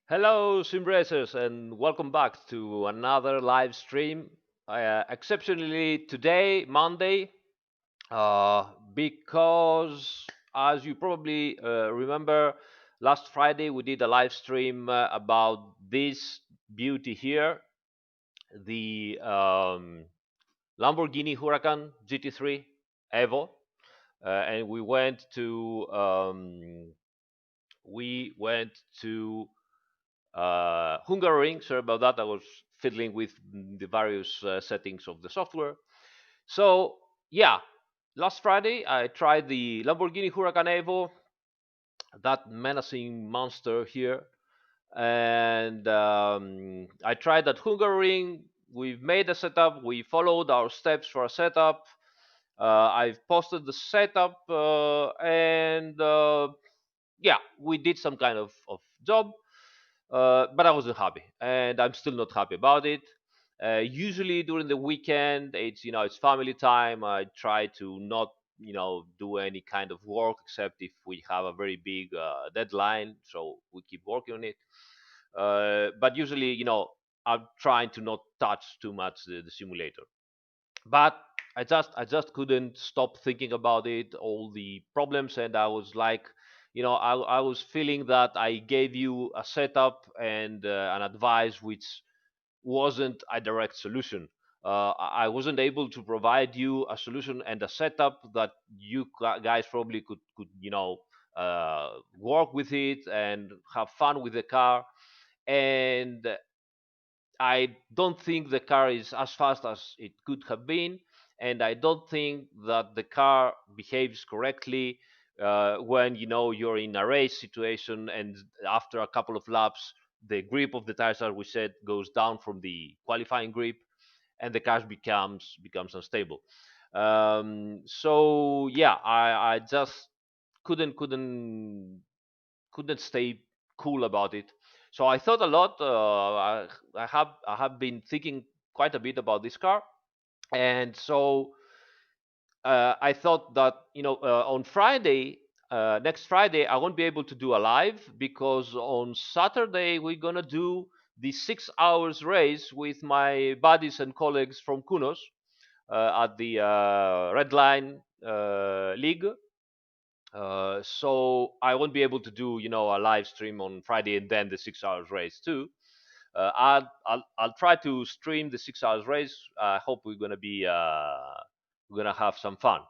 Hello, Simbracers, and welcome back to another live stream. Exceptionally today, Monday, because as you probably remember, last Friday we did a live stream about this beauty here, the Lamborghini Huracan GT3 Evo, and we went to Hungaroring. Sorry about that. I was fiddling with the various settings of the software. So yeah, last Friday I tried the Lamborghini Huracan Evo, that menacing monster here, and I tried at Hungaroring. We've made a setup. We followed our steps for a setup. I've posted the setup, and yeah, we did some kind of job, but I wasn't happy, and I'm still not happy about it. Usually during the weekend, it's family time. I try to not do any kind of work except if we have a very big deadline, so we keep working on it. But usually, I'm trying to not touch too much the simulator. But I just couldn't stop thinking about it, all the problems, and I was like, I was feeling that I gave you a setup and an advice which wasn't a direct solution. I wasn't able to provide you a solution and a setup that you guys probably could work with it and have fun with the car. And I don't think the car is as fast as it could have been, and I don't think that the car behaves correctly when you're in a race situation, and after a couple of laps, the grip of the tires, as we said, goes down from the qualifying grip, and the car becomes unstable. So yeah, I just couldn't couldn't couldn't stay cool about it. So I thought a lot. I have been thinking quite a bit about this car, and so I thought that on Friday, next Friday, I won't be able to do a live because on Saturday we're gonna do the 6 hours race with my buddies and colleagues from Kunos at the Red Line League. So I won't be able to do a live stream on Friday and then the 6 hours race too. I'll try to stream the 6 hours race. I hope we're gonna have some fun.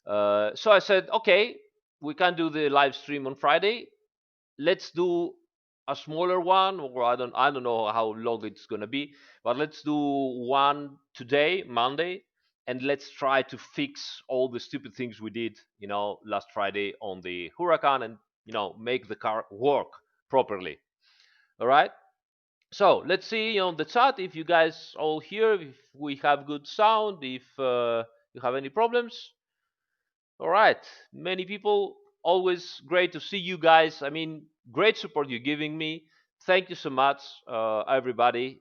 So I said, okay, we can do the live stream on Friday. Let's do a smaller one, or I don't know how long it's gonna be, but let's do one today, Monday, and let's try to fix all the stupid things we did, last Friday on the Huracan, and make the car work properly. All right. So let's see on the chat if you guys all here, if we have good sound, if you have any problems. All right, many people. Always great to see you guys. I mean, great support you're giving me. Thank you so much, everybody.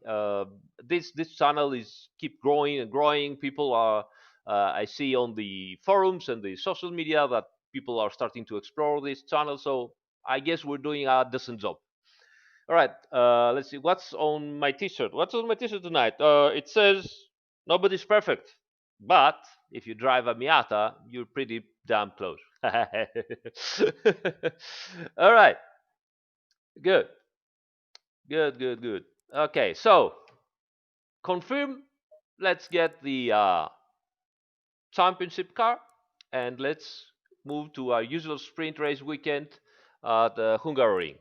This channel is keep growing and growing. People are I see on the forums and the social media that people are starting to explore this channel. So I guess we're doing a decent job. All right, let's see what's on my T-shirt. What's on my T-shirt tonight? It says nobody's perfect, but if you drive a Miata, you're pretty damn close. All right, good, good, good, good. Okay, so confirm. Let's get the championship car, and let's move to our usual sprint race weekend at Hungaroring.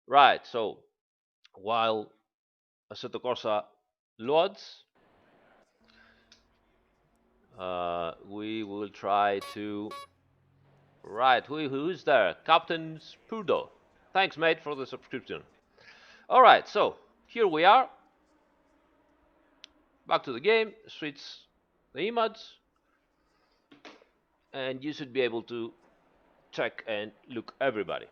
Right. So while Assetto Corsa loads, we will try to. Right, who's there? Captain Spurdo. Thanks, mate, for the subscription. All right, so here we are. Back to the game. Switch the image, and you should be able to check and look everybody.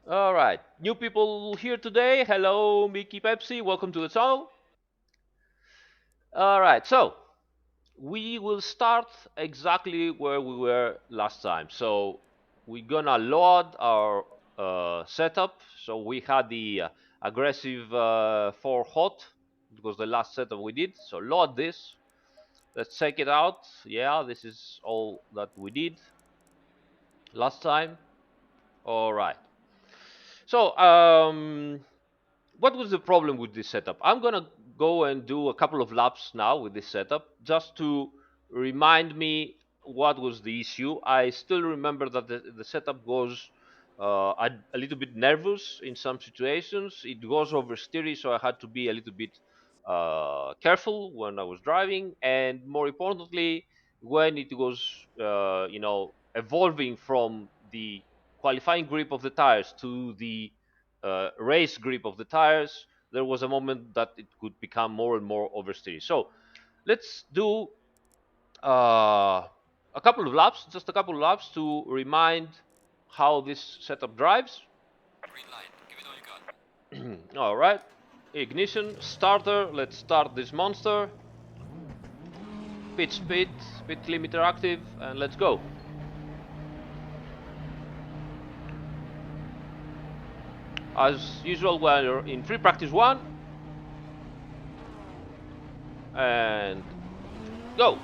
All right, new people here today. Hello, Mickey Pepsi. Welcome to the channel. All right, so we will start exactly where we were last time. So we're gonna load our setup. So we had the aggressive 4 hot. It was the last setup we did. So load this. Let's check it out. Yeah, this is all that we did last time. All right. So what was the problem with this setup? I'm gonna go and do a couple of laps now with this setup just to remind me what was the issue. I still remember that the setup was a little bit nervous in some situations. It was oversteery, so I had to be a little bit careful when I was driving, and more importantly, when it was evolving from the qualifying grip of the tires to the race grip of the tires, there was a moment that it could become more and more oversteery. So let's do a couple of laps, just a couple of laps to remind how this setup drives. Green light. Give it all you got. All right, ignition, starter. Let's start this monster. Pitch speed, speed limiter active, and let's go. As usual, we're in free practice 1. And go.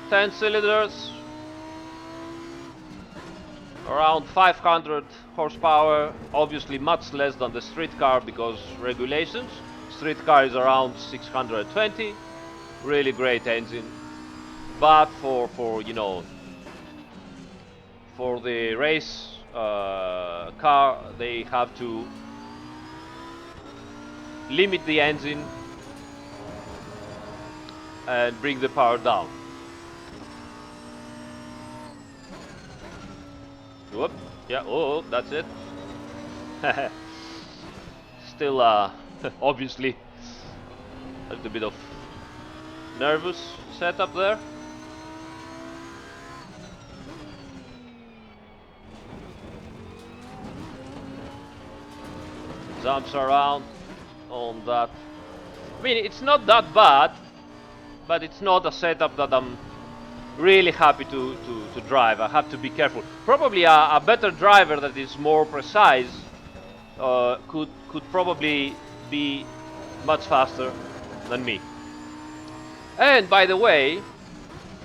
10 cylinders, around 500 horsepower, obviously much less than the street car because regulations. Street car is around 620, really great engine. But for the race car, they have to limit the engine and bring the power down. Whoop. Yeah, oh, that's it. Still, obviously, a little bit of nervous setup there. Jumps around on that. I mean, it's not that bad, but it's not a setup that I'm really happy to drive. I have to be careful. Probably a better driver that is more precise could probably be much faster than me. And by the way,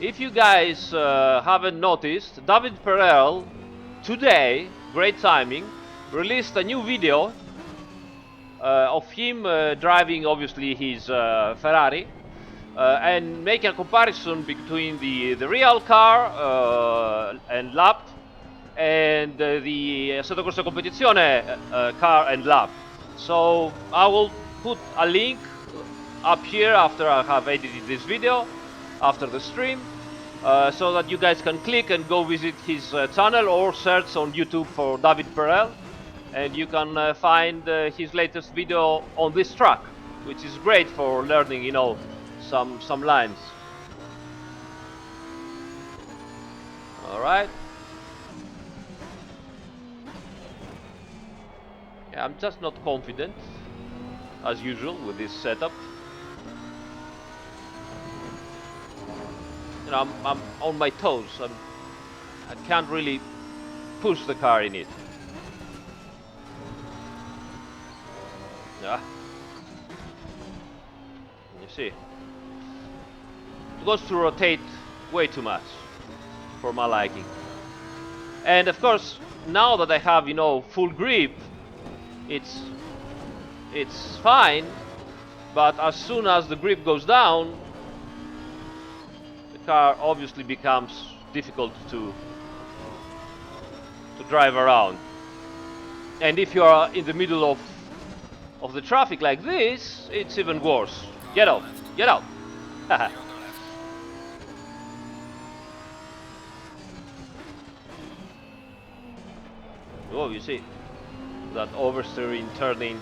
if you guys haven't noticed, David Perel today, great timing, released a new video of him driving obviously his Ferrari. And making a comparison between the real car and lap and the Assetto Corsa Competizione car and lap. So I will put a link up here after I have edited this video, after the stream, so that you guys can click and go visit his channel or search on YouTube for David Perel, and you can find his latest video on this track, which is great for learning, some lines. All right. Yeah, I'm just not confident, as usual, with this setup. I'm on my toes. I can't really push the car in it. Yeah. You see. It goes to rotate way too much for my liking. And of course, now that I have, full grip, it's fine. But as soon as the grip goes down, the car obviously becomes difficult to drive around. And if you are in the middle of the traffic like this, it's even worse. Get out! Get out! Oh, you see that oversteering, turning.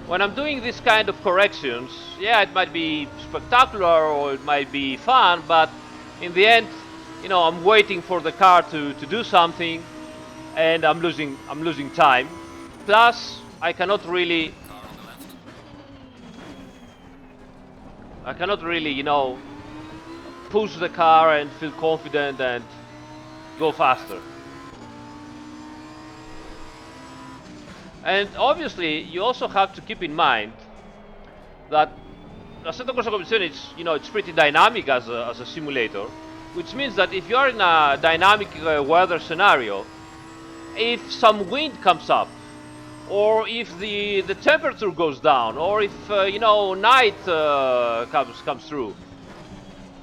When I'm doing this kind of corrections, yeah, it might be spectacular or it might be fun, but in the end, I'm waiting for the car to do something, and I'm losing time. Plus, Car on the left. I cannot really, push the car and feel confident and Clear go on the left. faster. And obviously, you also have to keep in mind that Assetto Corsa Competizione, it's pretty dynamic as a simulator, which means that if you are in a dynamic weather scenario, if some wind comes up, or if the temperature goes down, or if night comes through,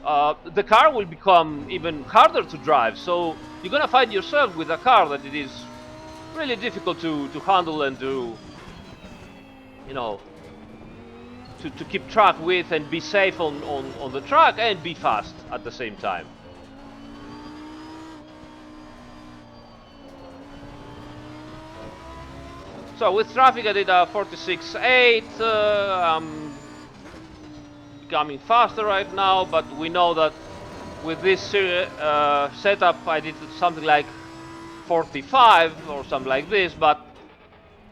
the car will become even harder to drive. So you're gonna find yourself with a car that it is really difficult to handle and you know to keep track with and be safe on the track and be fast at the same time. So with traffic I did a 46.8. I'm becoming faster right now, but we know that with this setup I did something like 45 or something like this, but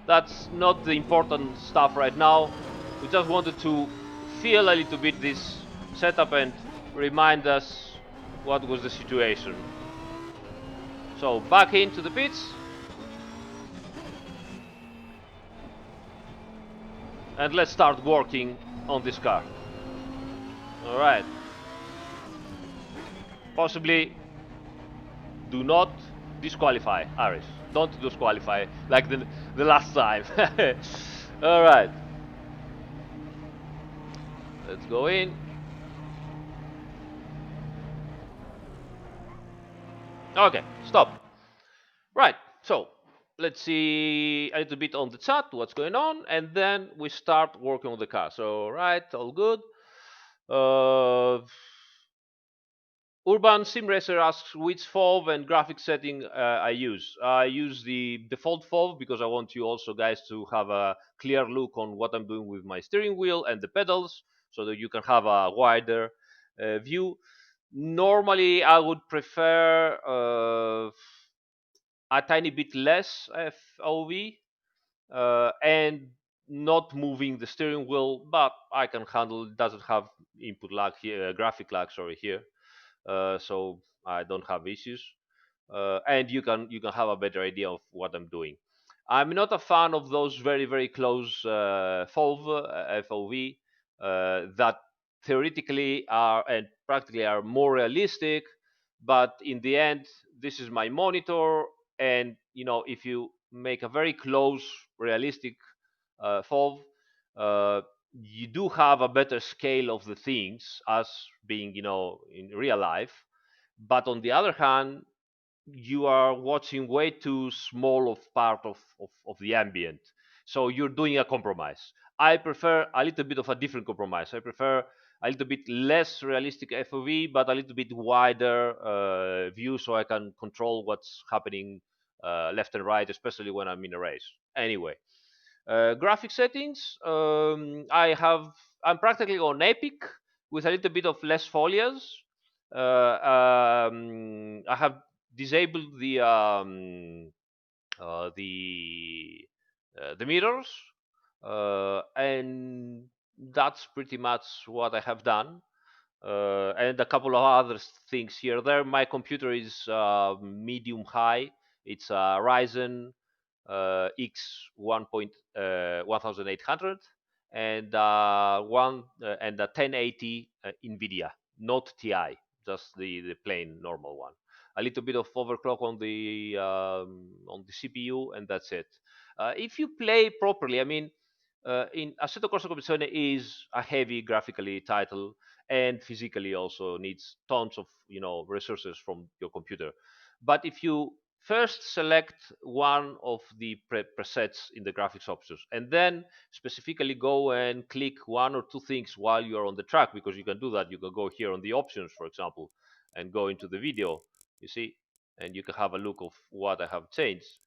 that's not the important stuff right now. We just wanted to feel a little bit this setup and remind us what was the situation. So back into the pits and let's start working on this car. All right. Possibly do not disqualify Aris. Don't disqualify like the last time. All right. Let's go in. Okay, stop. Right. So let's see a little bit on the chat what's going on, and then we start working on the car. So right, all good. Uh, Urban Sim Racer asks which FOV and graphic setting I use. I use the default FOV because I want you also guys to have a clear look on what I'm doing with my steering wheel and the pedals, so that you can have a wider view. Normally, I would prefer a tiny bit less FOV and not moving the steering wheel, but I can handle. It doesn't have input lag here, graphic lag, sorry, here, so I don't have issues. And you can have a better idea of what I'm doing. I'm not a fan of those very close FOV that theoretically are and practically are more realistic, but in the end, this is my monitor, and if you make a very close realistic FOV, uh, you do have a better scale of the things as being in real life, but on the other hand, you are watching way too small of part of the ambient. So you're doing a compromise. I prefer a little bit of a different compromise. I prefer a little bit less realistic FOV, but a little bit wider view, so I can control what's happening left and right, especially when I'm in a race. Anyway, graphic settings. I'm practically on Epic with a little bit of less foliage. I have disabled the mirrors, and that's pretty much what I have done. And a couple of other things here. There, my computer is medium high. It's a Ryzen X 1800 and a 1080 NVIDIA, not TI, just the plain normal one. A little bit of overclock on the CPU, and that's it. If you play properly, I mean, in Assetto Corsa Competizione is a heavy graphically title and physically also needs tons of resources from your computer. But if you first select one of the presets in the graphics options and then specifically go and click one or two things while you're on the track, because you can do that. You can go here on the options, for example, and go into the video, you see, and you can have a look of what I have changed.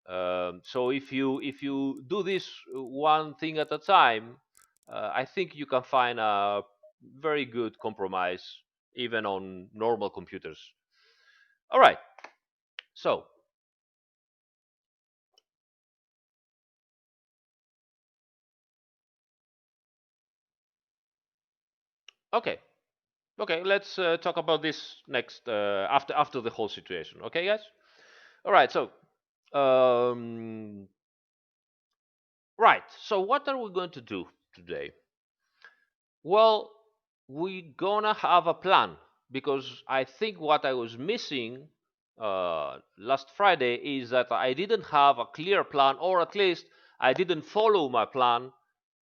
So if you do this one thing at a time, I think you can find a very good compromise even on normal computers. All right. So Okay. Okay, let's talk about this next after the whole situation. Okay, guys. All right. So, um, right. So, what are we going to do today? Well, we're gonna have a plan because I think what I was missing last Friday is that I didn't have a clear plan, or at least I didn't follow my plan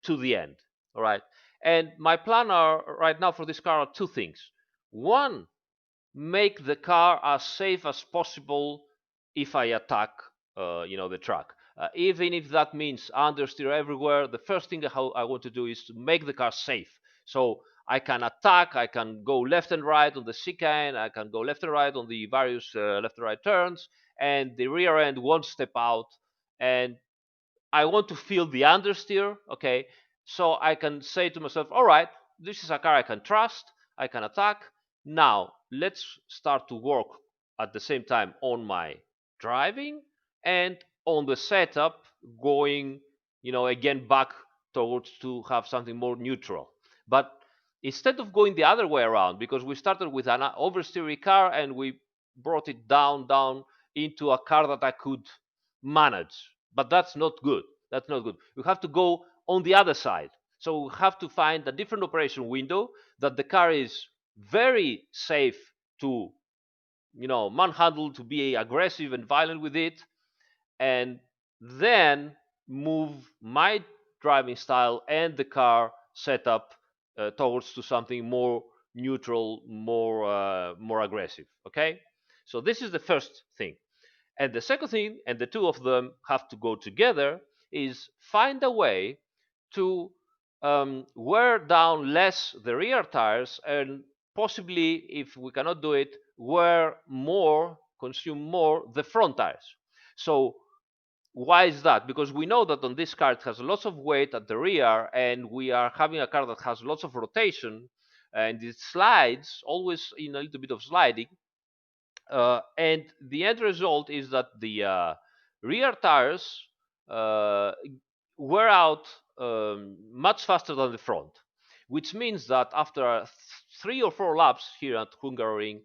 to the end. All right. And my plan are right now for this car are two things. One, make the car as safe as possible if I attack, the truck. Even if that means understeer everywhere, the first thing I want to do is to make the car safe. So I can attack, I can go left and right on the chicane, I can go left and right on the various left and right turns, and the rear end won't step out. And I want to feel the understeer, okay? So I can say to myself, all right, this is a car I can trust, I can attack. Now, let's start to work at the same time on my driving and on the setup, going, again back towards to have something more neutral. But instead of going the other way around, because we started with an oversteery car and we brought it down into a car that I could manage, but that's not good. That's not good. You have to go on the other side. So we have to find a different operation window that the car is very safe to, manhandle, to be aggressive and violent with it, and then move my driving style and the car setup towards to something more neutral, more aggressive. Okay, so this is the first thing. And the second thing, and the two of them have to go together, is find a way to wear down less the rear tires, and possibly, if we cannot do it, wear more, consume more the front tires. So why is that? Because we know that on this car it has lots of weight at the rear, and we are having a car that has lots of rotation, and it slides always in a little bit of sliding. And the end result is that the rear tires uh, wear out much faster than the front, which means that after 3 or 4 laps here at Hungaroring,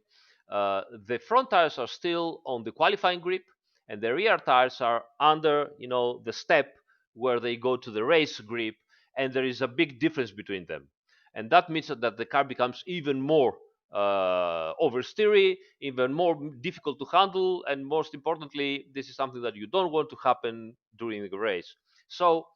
the front tires are still on the qualifying grip, and the rear tires are under, the step where they go to the race grip, and there is a big difference between them. And that means that the car becomes even more oversteery, even more difficult to handle, and most importantly, this is something that you don't want to happen during the race. So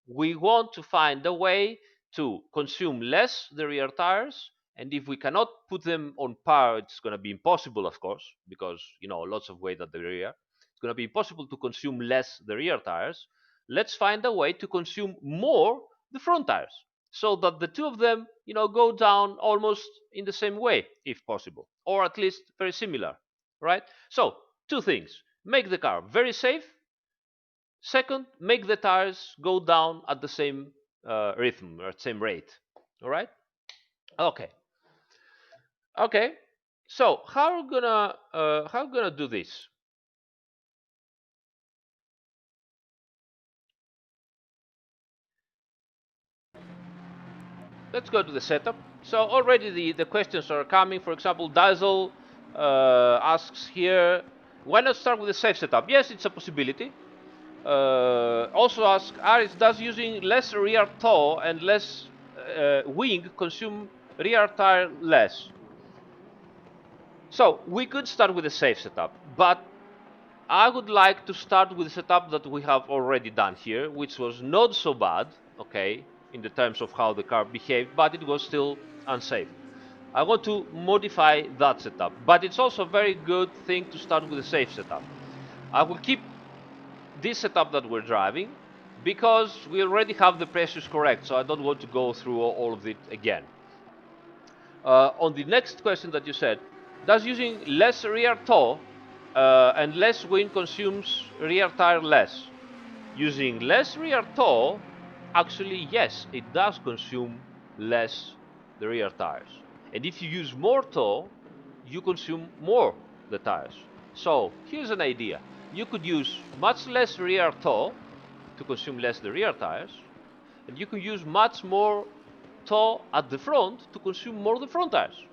we want to find a way to consume less the rear tires, and if we cannot put them on par, it's going to be impossible, of course, because lots of weight at the rear. It's going to be impossible to consume less the rear tires. Let's find a way to consume more the front tires, so that the two of them, go down almost in the same way, if possible, or at least very similar, right? So two things: make the car very safe. Second, make the tires go down at the same rhythm or same rate. All right? Okay. Okay. So how gonna do this? Let's go to the setup. So already the questions are coming. For example, Dazzle asks here, why not start with a safe setup? Yes, it's a possibility. Also ask Aris, does using less rear toe and less wing consume rear tire less? So we could start with a safe setup, but I would like to start with the setup that we have already done here, which was not so bad, okay, in the terms of how the car behaved, but it was still unsafe. I want to modify that setup, but it's also a very good thing to start with a safe setup. I will keep this setup that we're driving because we already have the pressures correct, so I don't want to go through all of it again. On the next question that you said, does using less rear toe and less wind consumes rear tire less? Using less rear toe, actually, yes, it does consume less the rear tires. And if you use more toe, you consume more the tires. So here's an idea. You could use much less rear toe to consume less the rear tires, and you can use much more toe at the front to consume more the front tires.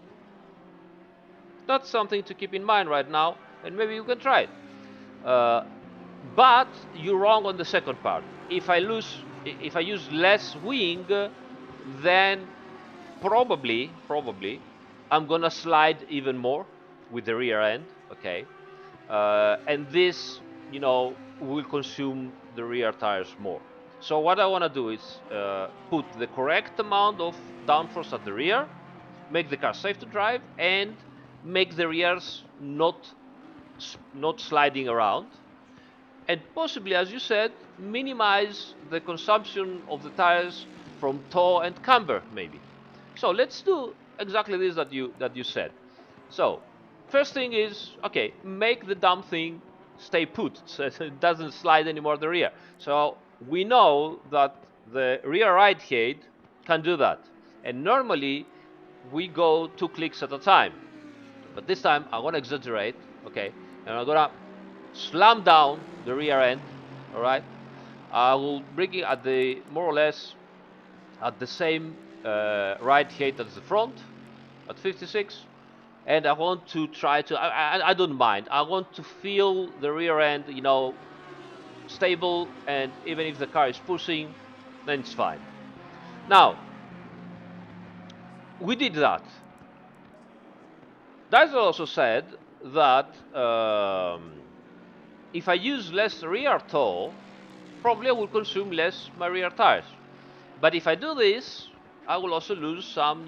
That's something to keep in mind right now, and maybe you can try it. But you're wrong on the second part. If I use less wing, then probably I'm gonna slide even more with the rear end. Okay, and this, will consume the rear tires more. So what I want to do is put the correct amount of downforce at the rear, make the car safe to drive, and make the rears not sliding around, and possibly, as you said, minimize the consumption of the tires from toe and camber, maybe. So let's do exactly this that you said. So first thing is, okay, make the damn thing stay put, so it doesn't slide anymore the rear. So we know that the rear ride height can do that, and normally we go 2 clicks at a time. But this time I want to exaggerate, okay, and I'm gonna slam down the rear end. All right, I will bring it at the more or less at the same ride height as the front at 56, and I want to try to. I don't mind. I want to feel the rear end, stable, and even if the car is pushing, then it's fine. Now we did that. That's also said that if I use less rear toe, probably I will consume less my rear tires. But if I do this, I will also lose some,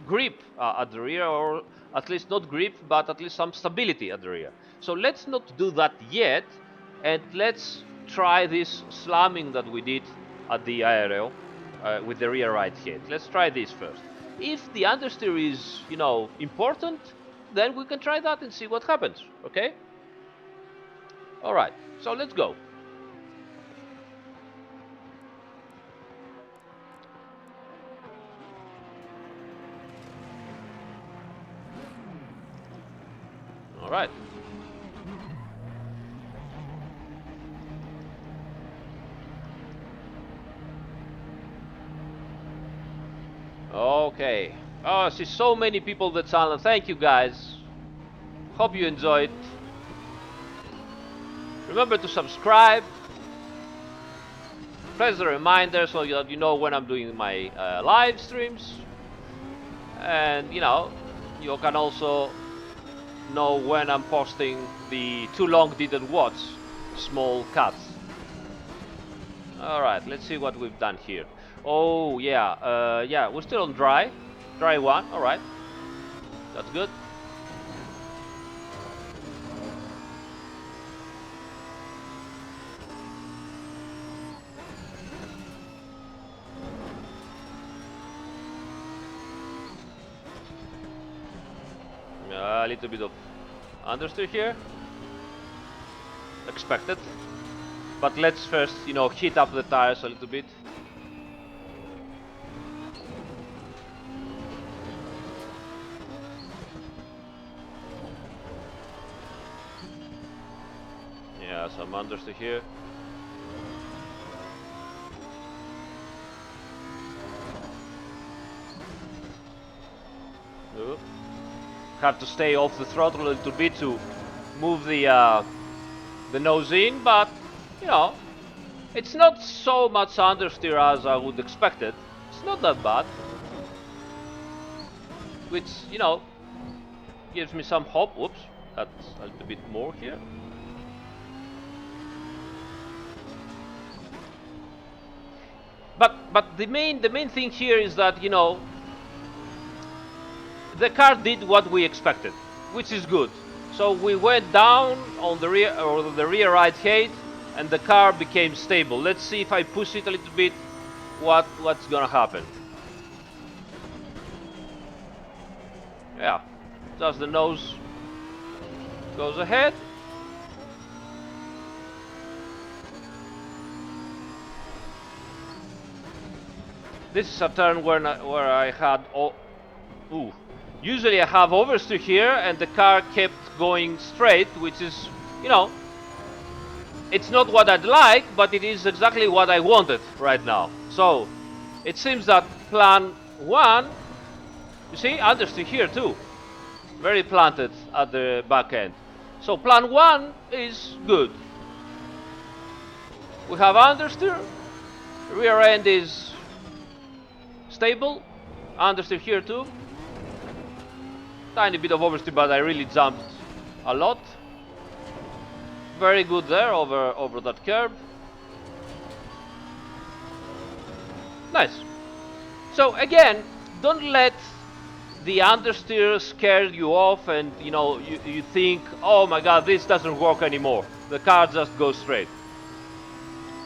grip at the rear, or at least not grip, but at least some stability at the rear. So let's not do that yet, and let's try this slamming that we did at the aero with the rear right head. Let's try this first. If the understeer is, important, then we can try that and see what happens, okay? All right, so let's go. All right. Okay. Oh, I see so many people that channel. Thank you guys. Hope you enjoyed. Remember to subscribe. Press the reminder so that you know when I'm doing my live streams. And you can also know when I'm posting the too long didn't watch small cuts. All right, let's see what we've done here. Oh yeah, yeah, we're still on dry one. All right, that's good. A little bit of understeer here, expected. But let's first, heat up the tires a little bit. Yeah, some understeer here. Ooh. Have to stay off the throttle a little bit to move the nose in, but it's not so much understeer as I would expect it. It's not that bad, which gives me some hope. Whoops, that's a little bit more here. But the main thing here is that the car did what we expected, which is good. So we went down on the rear right height, and the car became stable. Let's see if I push it a little bit, what's gonna happen. Yeah, just the nose goes ahead. This is a turn where I had ooh. Usually I have oversteer here, and the car kept going straight, which is, it's not what I'd like, but it is exactly what I wanted right now. So it seems that plan one, you see, understeer here too, very planted at the back end. So plan one is good. We have understeer, rear end is stable, understeer here too. Tiny bit of oversteer, but I really jumped a lot. Very good there over that curve. Nice. So again, don't let the understeer scare you off, and you think, oh my god, this doesn't work anymore. The car just goes straight.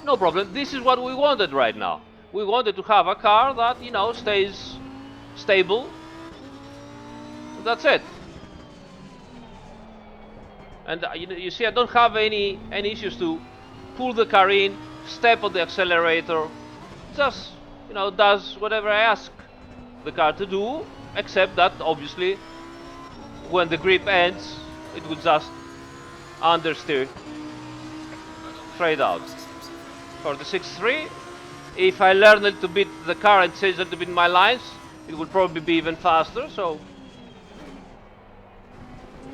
No problem. This is what we wanted right now. We wanted to have a car that stays stable. That's it. And you see, I don't have any issues to pull the car in, step on the accelerator. Just does whatever I ask the car to do, except that obviously when the grip ends, it will just understeer straight out. For the 6.3, if I learn a little bit the car and change a little bit my lines, it will probably be even faster. So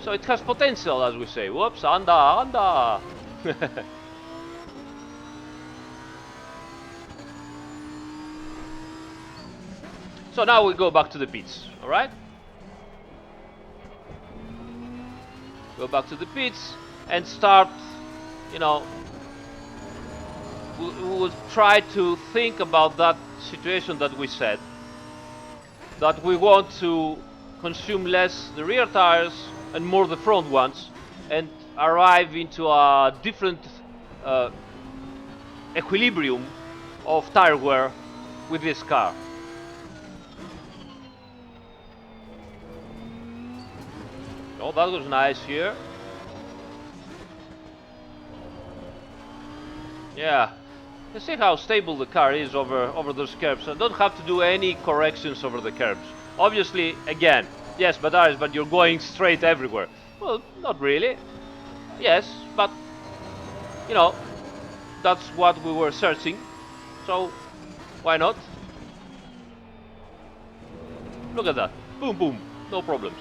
it has potential, as we say. Whoops, anda. So now we go back to the pits, all right? Go back to the pits and start, we will try to think about that situation that we said, that we want to consume less the rear tires and more the front ones, and arrive into a different equilibrium of tire wear with this car. Oh, that was nice here. Yeah, you see how stable the car is over those curves. I don't have to do any corrections over the curves. Obviously, again, yes, but Aris, but you're going straight everywhere. Well, not really. Yes, but that's what we were searching. So why not? Look at that. Boom, boom. No problems.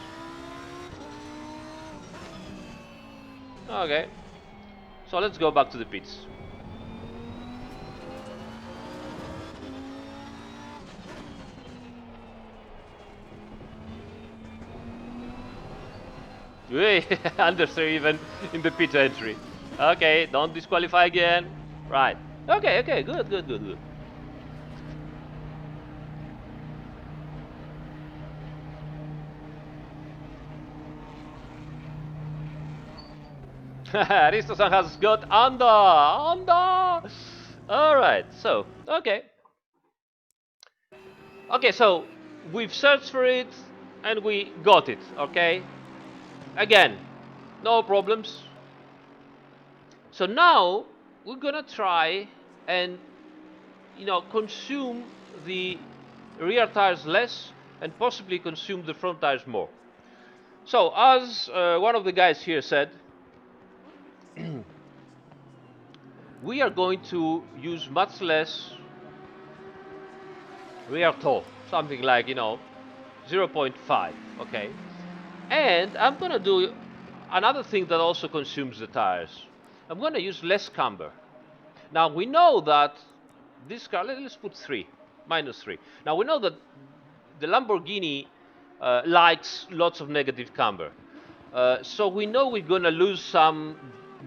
Okay. So let's go back to the pits. Understeer even in the pit entry. Okay, don't disqualify again. Right. Okay, good. Aristo-san has got under. All right. So okay. Okay, so we've searched for it and we got it. Okay. Again, no problems. So now we're gonna try and consume the rear tires less and possibly consume the front tires more. So as one of the guys here said, we are going to use much less rear toe, something like 0.5, okay? And I'm gonna do another thing that also consumes the tires. I'm gonna use less camber. Now we know that this car, let's put 3, -3. Now we know that the Lamborghini likes lots of negative camber. So we know we're gonna lose some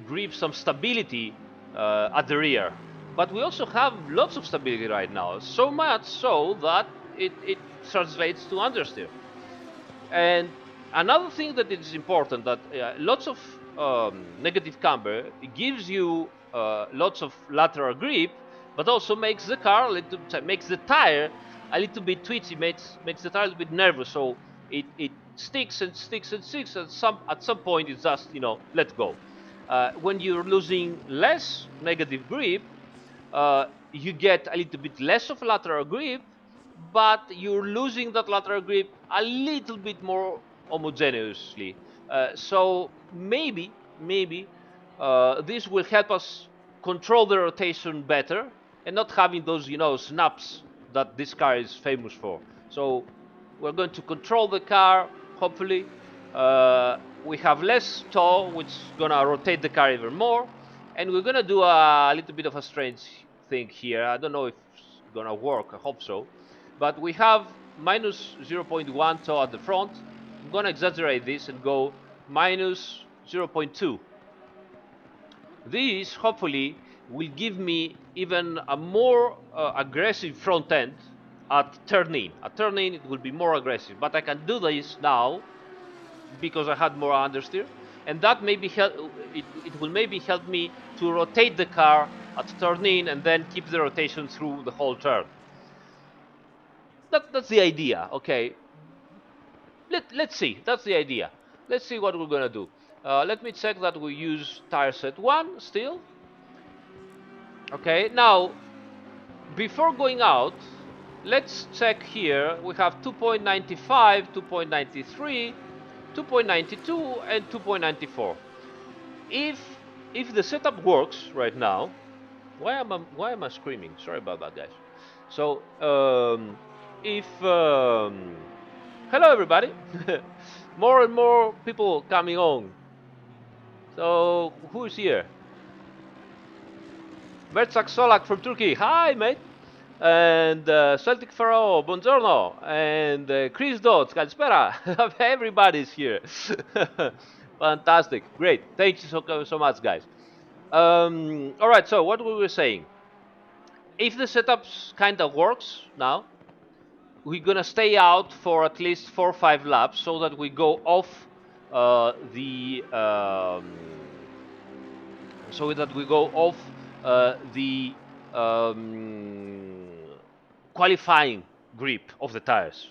grip, some stability at the rear. But we also have lots of stability right now, so much so that it translates to understeer. And another thing that is important, that lots of negative camber gives you lots of lateral grip, but also makes the car makes the tire a little bit twitchy, makes the tire a little bit nervous. So it sticks and sticks and sticks, and at some point it's just let go. When you're losing less negative grip, you get a little bit less of lateral grip, but you're losing that lateral grip a little bit more homogeneously. So maybe this will help us control the rotation better and not having those snaps that this car is famous for. So we're going to control the car, hopefully. We have less tow, which is gonna rotate the car even more. And we're gonna do a little bit of a strange thing here. I don't know if it's gonna work, I hope so. But we have minus 0.1 tow at the front. I'm gonna exaggerate this and go minus 0.2. This hopefully will give me even a more aggressive front end at turn in. At turn in it will be more aggressive, but I can do this now because I had more understeer, and that maybe it will maybe help me to rotate the car at turn in and then keep the rotation through the whole turn. That's the idea. Okay, let's see. That's the idea. Let's see what we're gonna do. Let me check that we use tire set 1 still. Okay, now before going out, let's check here. We have 2.95, 2.93, 2.92, and 2.94. If the setup works right now, why am I screaming? Sorry about that, guys. So if hello everybody, more and more people coming on. So who's here? Mertzak Solak from Turkey. Hi, mate. And Celtic Pharaoh, buongiorno. And Chris Dodds, καλησπέρα. Everybody's here. Fantastic. Great. Thank you so much, guys. All right, so what we were saying. If the setup kind of works now, we're going to stay out for at least 4 or 5 laps so that we go off the qualifying grip of the tires.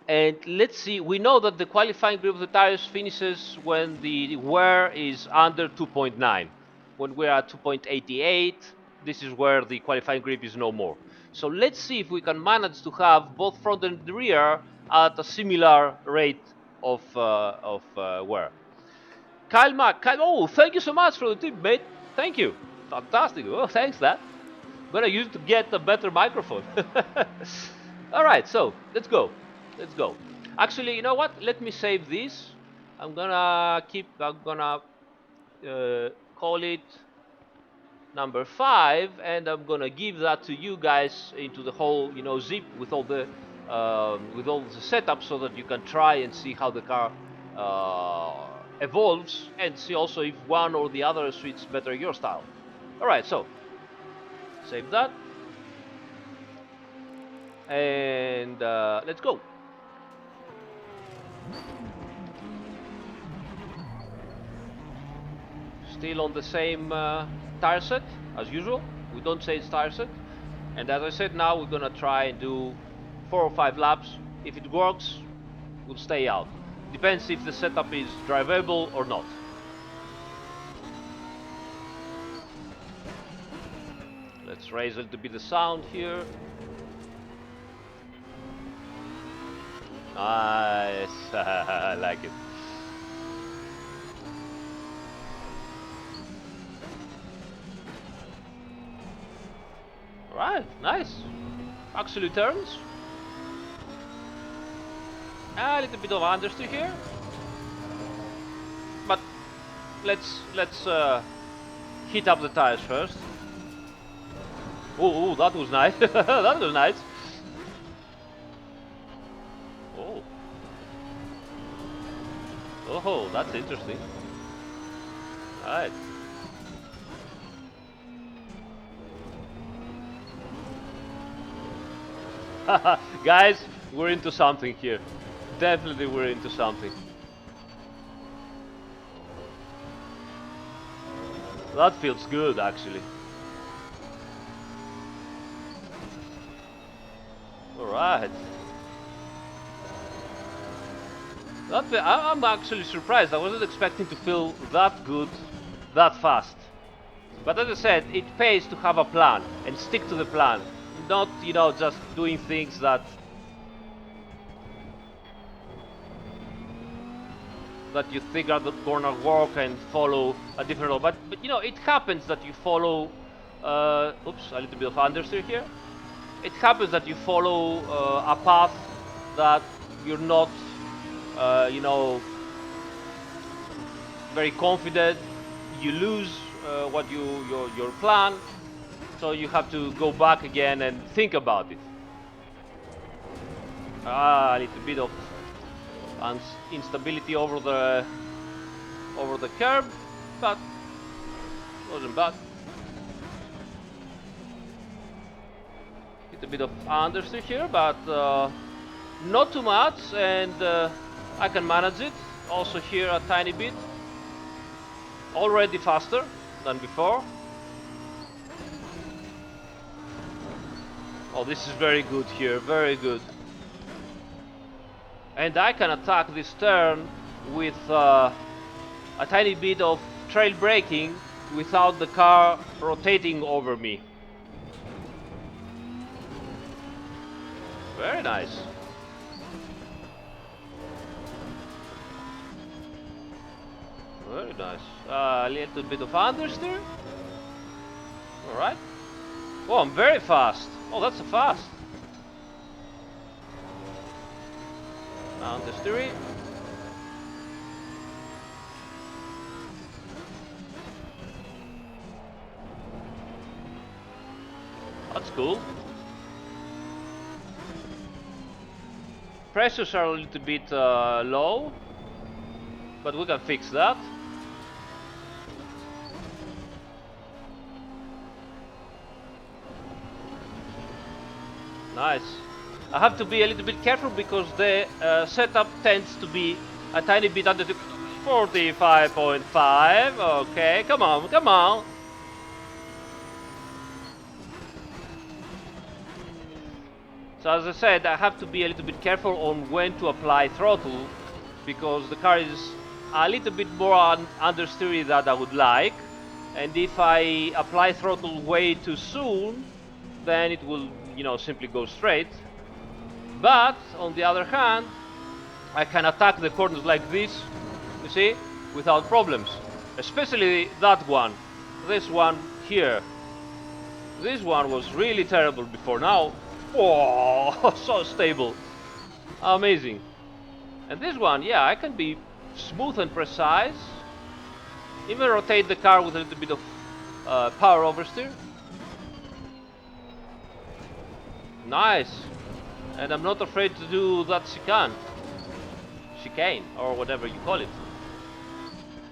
And let's see, we know that the qualifying grip of the tires finishes when the wear is under 2.9. When we're at 2.88, this is where the qualifying grip is no more. So let's see if we can manage to have both front and rear at a similar rate of wear. Kyle Mack, oh, thank you so much for the tip, mate. Thank you. Fantastic. Oh, thanks, that. I'm gonna use it to get a better microphone. All right, so let's go. Let's go. Actually, you know what? Let me save this. I'm gonna call it number 5, and I'm gonna give that to you guys into the whole, zip with all the setup, so that you can try and see how the car evolves, and see also if one or the other suits better your style. All right, so save that, and let's go. Still on the same tire set as usual. We don't change tire set. And as I said, now we're gonna try and do 4 or 5 laps. If it works, we'll stay out. Depends if the setup is drivable or not. Let's raise a little bit the sound here. Nice. I like it. Alright, nice. Actually turns. A little bit of understeer here. But let's heat up the tires first. Oh, that was nice. That was nice. Oh, that's interesting. Alright. Guys, we're into something here. Definitely we're into something. That feels good, actually. Alright. I'm actually surprised. I wasn't expecting to feel that good that fast. But as I said, it pays to have a plan and stick to the plan. Not, just doing things that you think are gonna work and follow a different road. But it happens that you follow. Oops, a little bit of understeer here. it happens that you follow a path that you're not, you know, very confident. You lose what your plan, so you have to go back again and think about it. A little bit of instability over the curb, but wasn't bad. Little bit of understeer here, but not too much, and I can manage it. Also here a tiny bit. Already faster than before. Oh, this is very good here, very good. And I can attack this turn with a tiny bit of trail braking without the car rotating over me. Very nice. Very nice. A little bit of understeer. Alright. Oh, I'm very fast. Oh, that's a fast. Understeer. That's cool. Pressures are a little bit low, but we can fix that. Nice. I have to be a little bit careful because the setup tends to be a tiny bit under the 45.5. Okay, come on, come on. So as I said, I have to be a little bit careful on when to apply throttle because the car is a little bit more understeery than I would like. And if I apply throttle way too soon, then it will, you know, simply go straight. But on the other hand, I can attack the corners like this, you see, without problems. Especially that one, this one here. This one was really terrible before. Now, oh, so stable, amazing. And this one, yeah, I can be smooth and precise. Even rotate the car with a little bit of power oversteer. Nice. And I'm not afraid to do that chicane, or whatever you call it.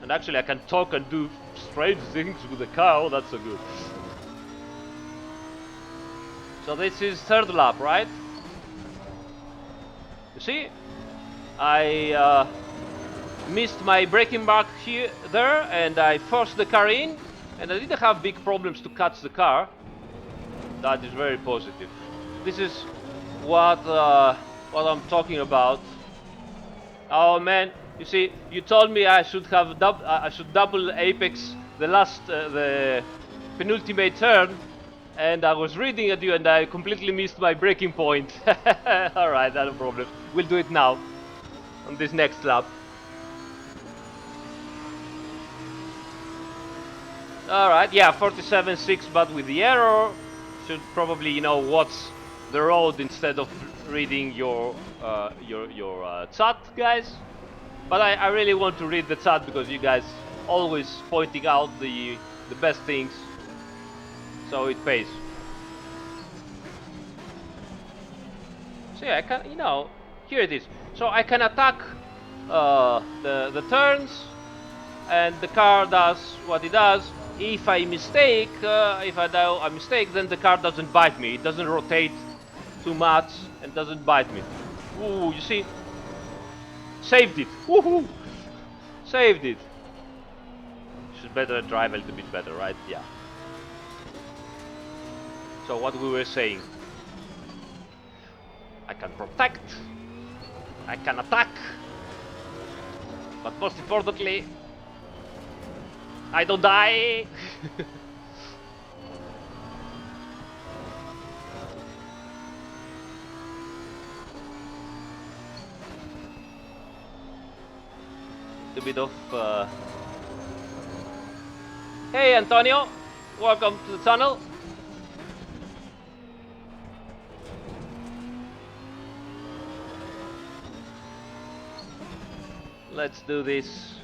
And actually I can talk and do strange things with the car. Oh, that's so good. So this is third lap, right? You see, I missed my braking mark there, and I forced the car in, and I didn't have big problems to catch the car. That is very positive. This is what I'm talking about. Oh man, you see, you told me I should have double apex the penultimate turn, and I was reading at you and I completely missed my braking point. Alright, no problem. We'll do it now on this next lap. Alright, yeah, 47.6, but with the error. Should probably, you know, watch the road instead of reading your chat, guys. But I really want to read the chat because you guys always pointing out the best things, so it pays. So yeah, I can, you know, here it is. So I can attack the turns, and the car does what it does. If I mistake, if I do a mistake, then the car doesn't bite me. It doesn't rotate too much and doesn't bite me. Ooh, you see? Saved it. Woohoo! Saved it. Should better drive a little bit better, right? Yeah. So what we were saying. I can protect. I can attack. But most importantly, I don't die. A bit of hey Antonio, welcome to the channel. Let's do this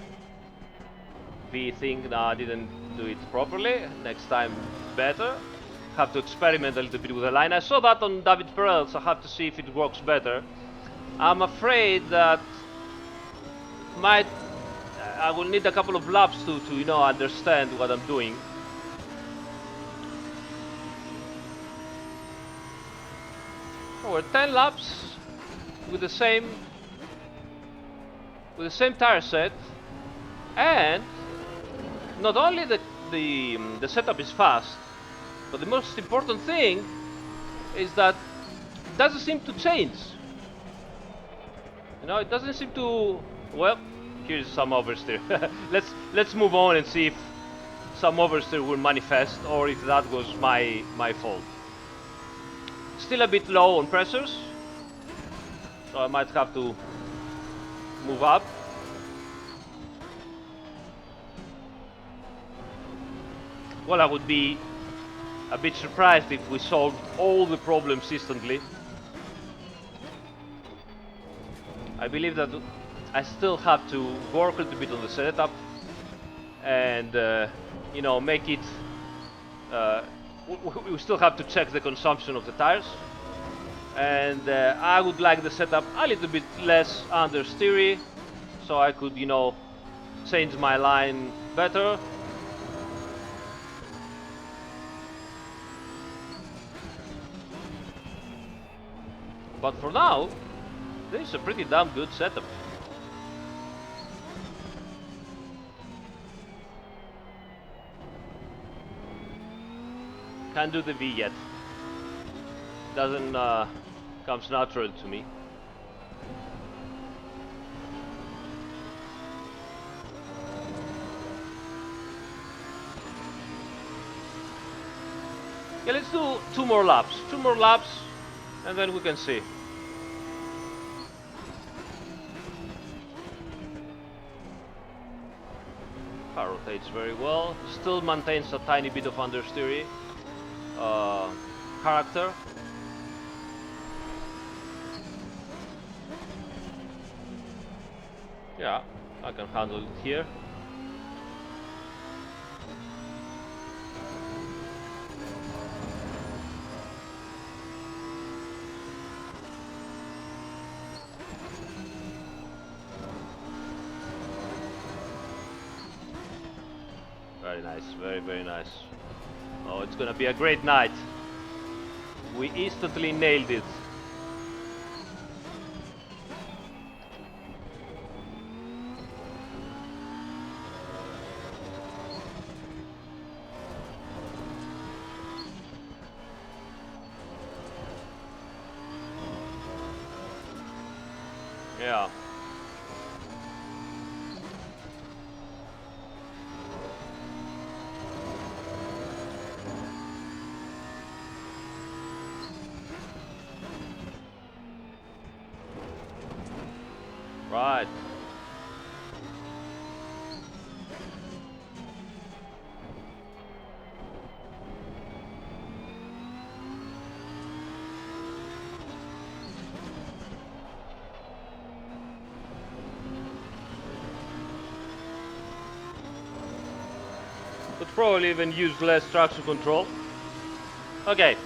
V thing. No, I didn't do it properly. Next time better. Have to experiment a little bit with the line. I saw that on David Perel, so I have to see if it works better. I'm afraid that might I will need a couple of laps to understand what I'm doing. So we're 10 laps with the same tire set, and not only the setup is fast, but the most important thing is that it doesn't seem to change. It doesn't seem to. Well, here's some oversteer. let's move on and see if some oversteer will manifest or if that was my fault. Still a bit low on pressures, so I might have to move up. Well, I would be a bit surprised if we solved all the problems instantly. I believe that I still have to work a little bit on the setup and make it. We still have to check the consumption of the tires, and I would like the setup a little bit less understeery, so I could change my line better. But for now, this is a pretty damn good setup. Can't do the V yet. Doesn't comes natural to me. Yeah, let's do 2 more laps. 2 more laps, and then we can see. Car rotates very well. Still maintains a tiny bit of understeery character. Yeah, I can handle it here. Very nice, very nice. Oh, it's gonna be a great night. We instantly nailed it. Yeah. Right. Could probably even use less traction control. Okay.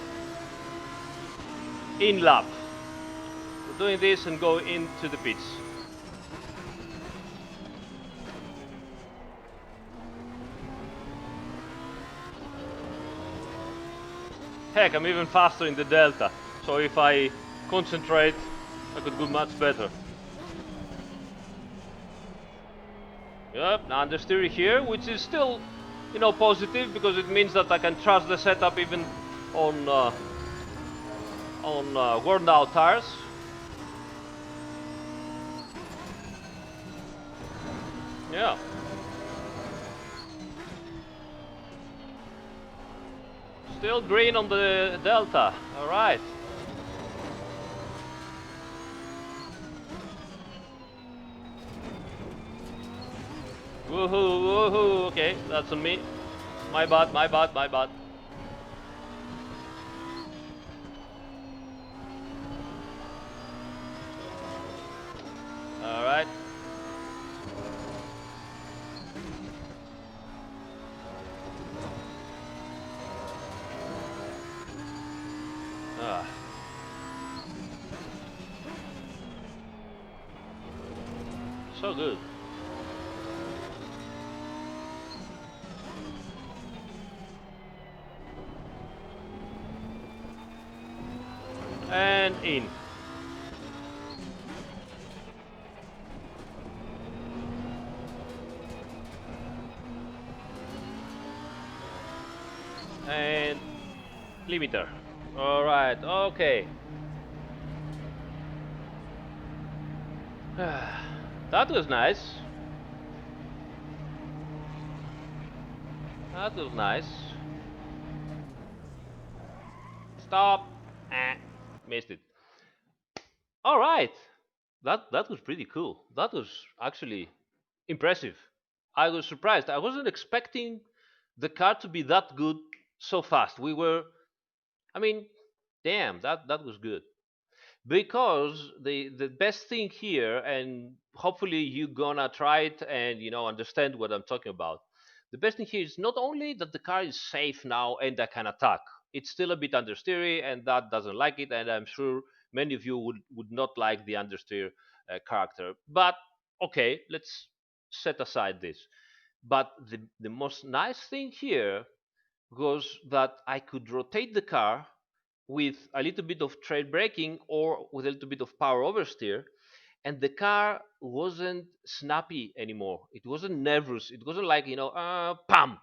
In lap. We're doing this and go into the pits. Heck, I'm even faster in the delta. So if I concentrate, I could do much better. Yep, understeer here, which is still, positive because it means that I can trust the setup even on worn out tires. Yeah. Still green on the delta. All right. Woohoo, woohoo. Okay, that's on me. My bad, my bad, my bad. All right. So good. And in. And limiter. All right. Okay. That was nice. That was nice. Stop. Missed it. All right. That was pretty cool. That was actually impressive. I was surprised. I wasn't expecting the car to be that good so fast. We were, I mean, damn, that was good. Because the best thing here, and hopefully you gonna try it and understand what I'm talking about. The best thing here is not only that the car is safe now and I can attack. It's still a bit understeery, and that doesn't like it, and I'm sure many of you would not like the understeer character. But okay, let's set aside this. But the most nice thing here was that I could rotate the car with a little bit of trade braking or with a little bit of power oversteer, and the car wasn't snappy anymore. It wasn't nervous. It wasn't like pam,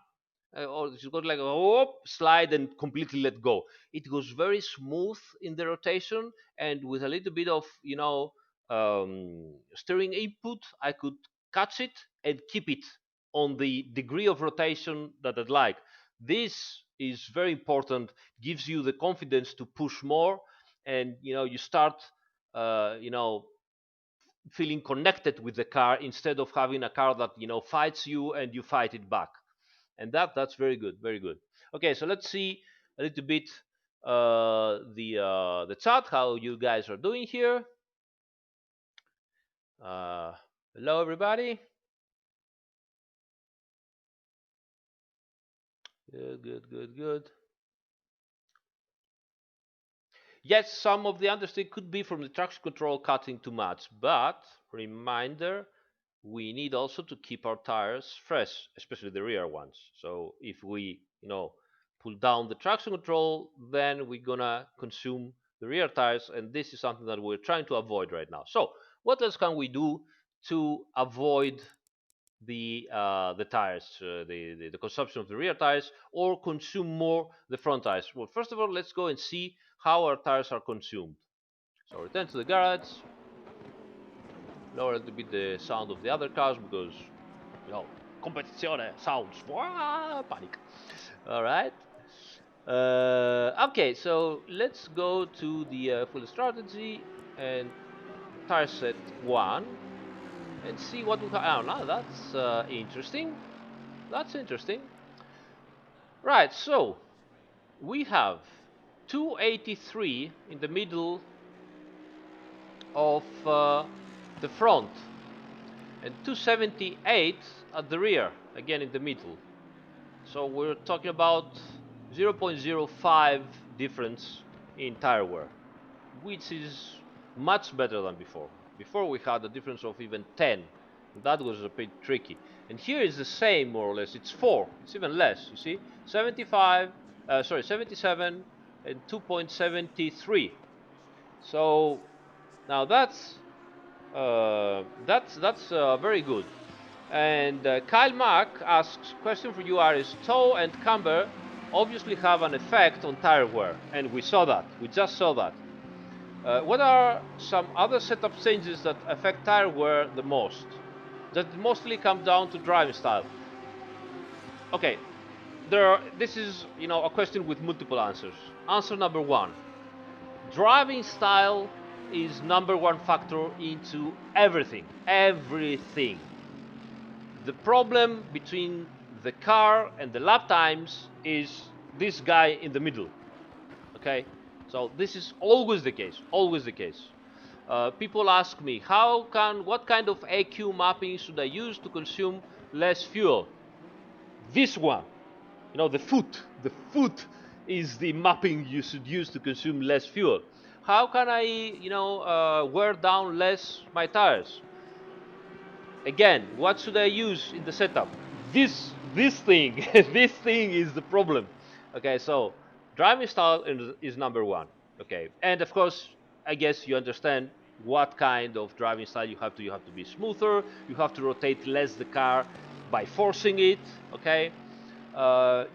or it was like oh, slide and completely let go. It was very smooth in the rotation, and with a little bit of steering input, I could catch it and keep it on the degree of rotation that I'd like. This is very important. Gives you the confidence to push more, and you start feeling connected with the car instead of having a car that fights you and you fight it back. And that's very good, very good. Okay, so let's see a little bit the chat, how you guys are doing here. uh, Hello everybody. Good, good, good, good. Yes, some of the understeer could be from the traction control cutting too much, but reminder, we need also to keep our tires fresh, especially the rear ones. So if we, pull down the traction control, then we're gonna consume the rear tires, and this is something that we're trying to avoid right now. So what else can we do to avoid the tires, the consumption of the rear tires, or consume more the front tires? Well, first of all, let's go and see how our tires are consumed. So return to the garage, lower a little bit the sound of the other cars because you know competizione sounds. Panic. All right. Okay, so let's go to the full strategy and tire set 1 and see what we have. Oh, now that's interesting. That's interesting. Right, so we have 283 in the middle of the front and 278 at the rear, again in the middle. So we're talking about 0.05 difference in tire wear, which is much better than before. Before we had a difference of even 10. That was a bit tricky. And here is the same, more or less. It's 4. It's even less. You see, 77 and 2.73. So now that's very good. And Kyle Mack asks, question for you, Aris. Toe and camber obviously have an effect on tire wear, and we saw that. We just saw that. What are some other setup changes that affect tire wear the most? That mostly come down to driving style. Okay, this is a question with multiple answers. Answer number one: driving style is number one factor into everything. Everything. The problem between the car and the lap times is this guy in the middle. Okay, so this is always the case. Always the case. People ask me, what kind of AQ mapping should I use to consume less fuel? This one, the foot is the mapping you should use to consume less fuel. How can I, wear down less my tires? Again, what should I use in the setup? This thing. This thing is the problem. Okay, so driving style is number one. Okay, and of course, I guess you understand what kind of driving style you have to. You have to be smoother. You have to rotate less the car by forcing it. Okay,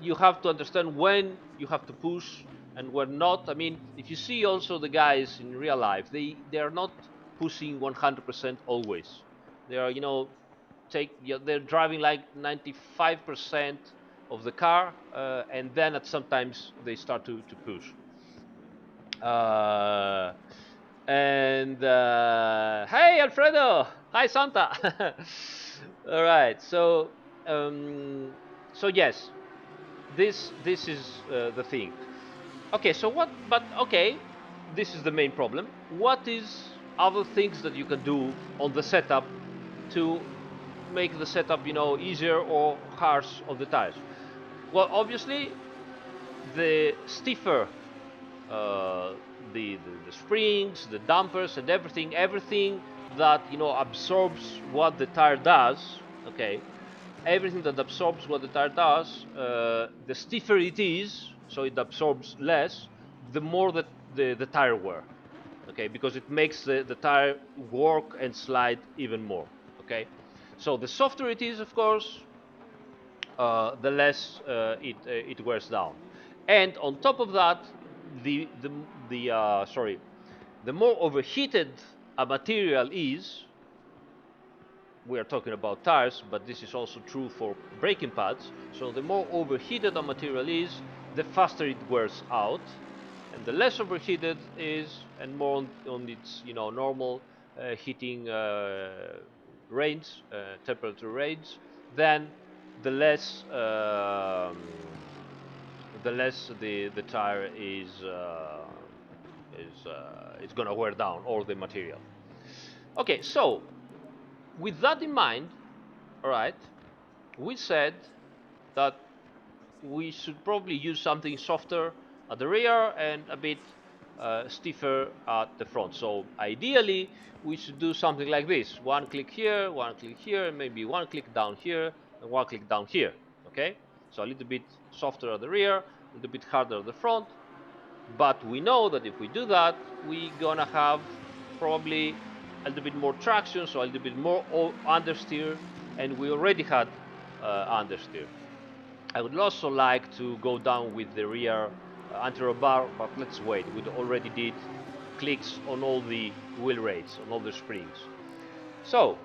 you have to understand when you have to push and when not. I mean, if you see also the guys in real life, they are not pushing 100% always. They are, they're driving like 95% of the car, and then at sometimes they start to push. Uh, and Hey, Alfredo! Hi, Santa! All right, um, so yes, this is the thing. Okay, so what? But okay, this is the main problem. What is other things that you can do on the setup to make the setup, easier or harsh of the tires? Well, obviously, the stiffer the springs, the dampers, and everything that absorbs what the tire does. Okay, everything that absorbs what the tire does, the stiffer it is, so it absorbs less, the more the tire wear. Okay, because it makes the tire work and slide even more. Okay, so the softer it is, of course, the less it wears down. And on top of that, the more overheated a material is, we are talking about tires, but this is also true for braking pads. So the more overheated a material is, the faster it wears out, and the less overheated is, and more on its normal heating range, temperature range, then the less the tire is gonna wear down, or the material. Okay, so with that in mind, all right, we said that we should probably use something softer at the rear and a bit stiffer at the front. So ideally, we should do something like this: one click here, and maybe one click down here, and one click down here. Okay, so a little bit softer at the rear, a little bit harder at the front. But we know that if we do that, we're gonna have probably a little bit more traction, so a little bit more understeer, and we already had understeer. I would also like to go down with the rear anterior bar, but let's wait. We already did clicks on all the wheel rates, on all the springs. So,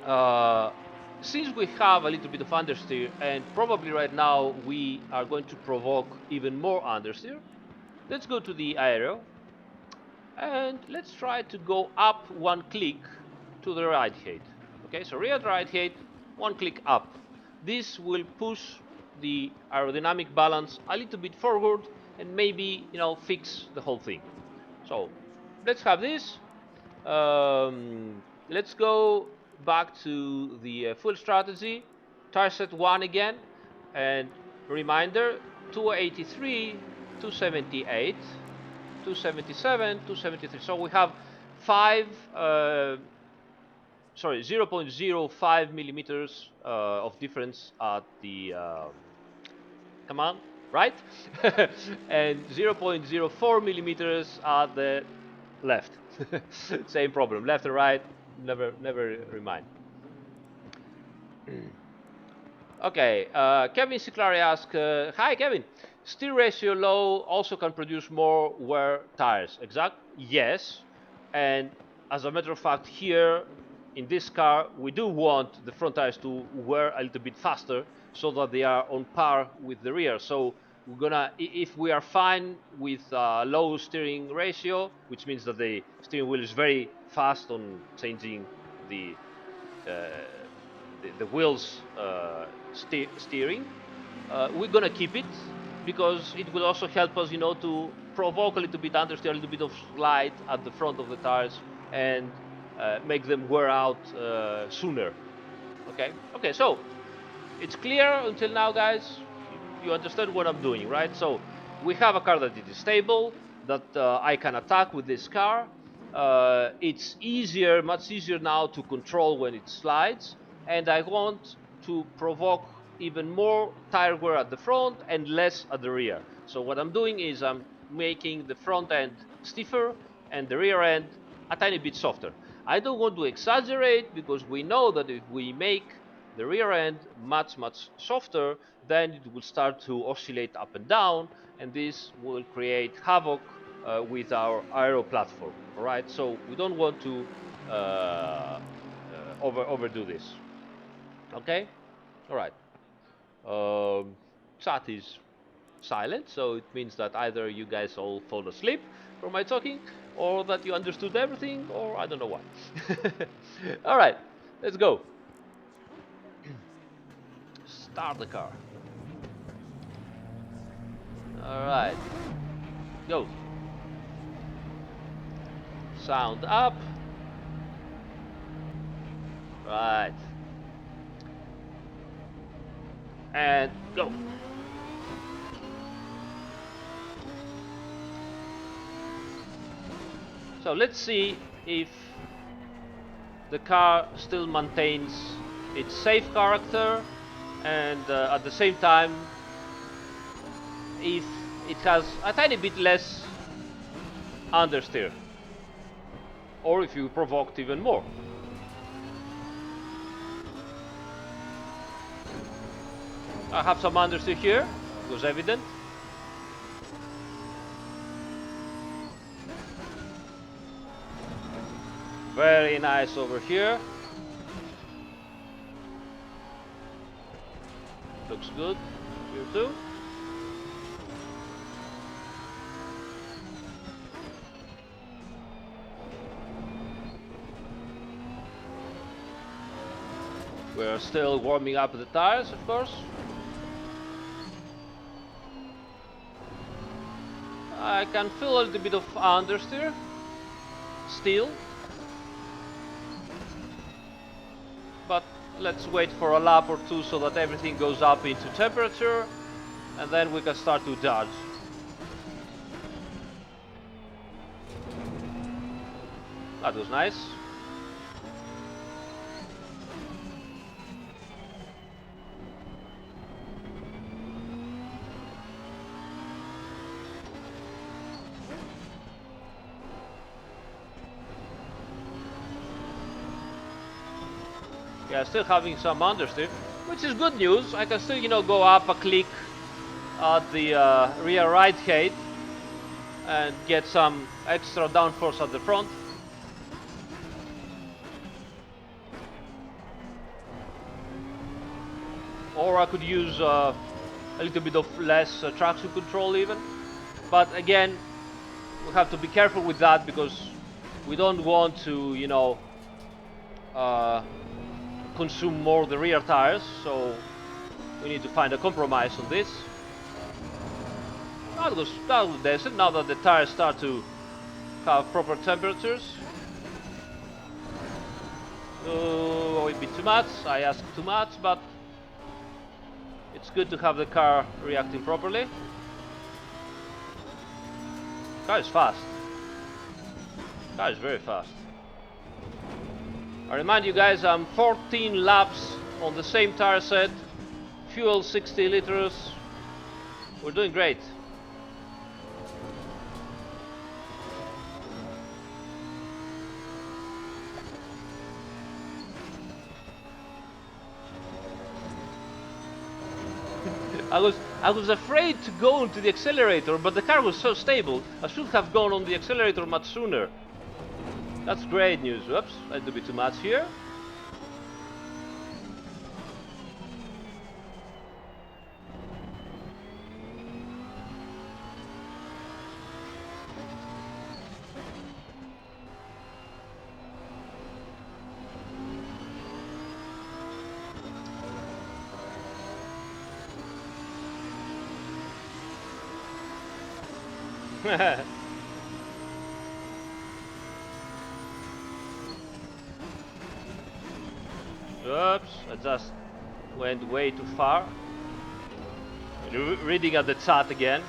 uh, since we have a little bit of understeer, and probably right now we are going to provoke even more understeer, let's go to the aero, and let's try to go up one click to the right height. Okay, so rear right height, one click up. This will push the aerodynamic balance a little bit forward and maybe fix the whole thing. So let's have this. Let's go back to the full strategy. Tire set 1 again, and reminder: 283, 278, 277, 273. So we have 0.05 millimeters of difference at the come on, right? And 0.04 millimeters at the left. Same problem, left and right, never remind. Okay, Kevin Ciclari asks, hi Kevin, steer ratio low also can produce more wear tires, exact? Yes, and as a matter of fact here, in this car, we do want the front tires to wear a little bit faster so that they are on par with the rear. So we're gonna, if we are fine with low steering ratio, which means that the steering wheel is very fast on changing the uh, the wheels steering, we're gonna keep it because it will also help us, to provoke a little bit understeer, a little bit of slide at the front of the tires, and make them wear out sooner. Okay. Okay. So it's clear until now, guys. You understand what I'm doing, right? So we have a car that is stable, that I can attack with this car. It's easier, much easier now to control when it slides, and I want to provoke even more tire wear at the front and less at the rear. So what I'm doing is I'm making the front end stiffer and the rear end a tiny bit softer. I don't want to exaggerate, because we know that if we make the rear end much softer, then it will start to oscillate up and down, and this will create havoc with our aero platform. All right, so we don't want to overdo this. Okay, all right. Chat is silent, so it means that either you guys all fall asleep from my talking, or that you understood everything, or I don't know why. All right, let's go. Start the car. All right, go. Sound up. Right. And go. So let's see if the car still maintains its safe character, and at the same time, if it has a tiny bit less understeer, or if you provoked even more. I have some understeer here, it was evident. Very nice over here. Looks good here too. We're still warming up the tires, of course. I can feel a little bit of understeer still, but let's wait for a lap or two so that everything goes up into temperature, and then we can start to judge. That was nice. Yeah, still having some understeer, which is good news. I can still, go up a click at the rear right height and get some extra downforce at the front. Or I could use a little bit of less traction control even. But again, we have to be careful with that, because we don't want to, consume more the rear tires, so we need to find a compromise on this. That was decent, now that the tires start to have proper temperatures. Oh, a bit too much, I asked too much, but it's good to have the car reacting properly. Car is fast. Car is very fast. I remind you guys, I'm 14 laps on the same tire set, fuel 60 liters. We're doing great. I was afraid to go into the accelerator, but the car was so stable. I should have gone on the accelerator much sooner. That's great news. Whoops, a little bit too much here. Oops, I just went way too far. Reading at the chat again.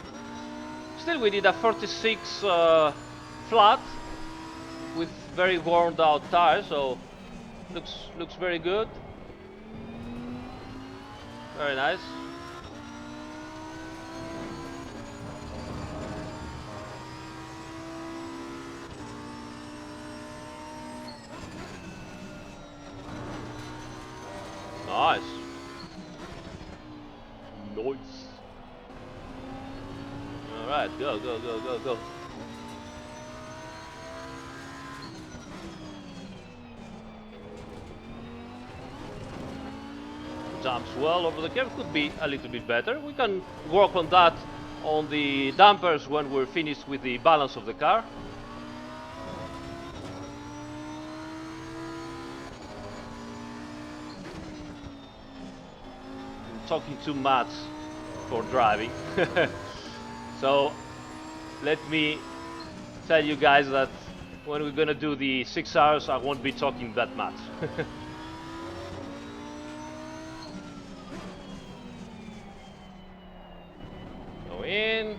Still, we did a 46 flat very worn out tires, so looks very good. Very nice. Nice. Nice. All right, go, go, go, go, go. Jumps well over the curve, could be a little bit better. We can work on that on the dampers when we're finished with the balance of the car. I'm talking too much for driving. So let me tell you guys that when we're gonna do the 6 hours, I won't be talking that much. Go in.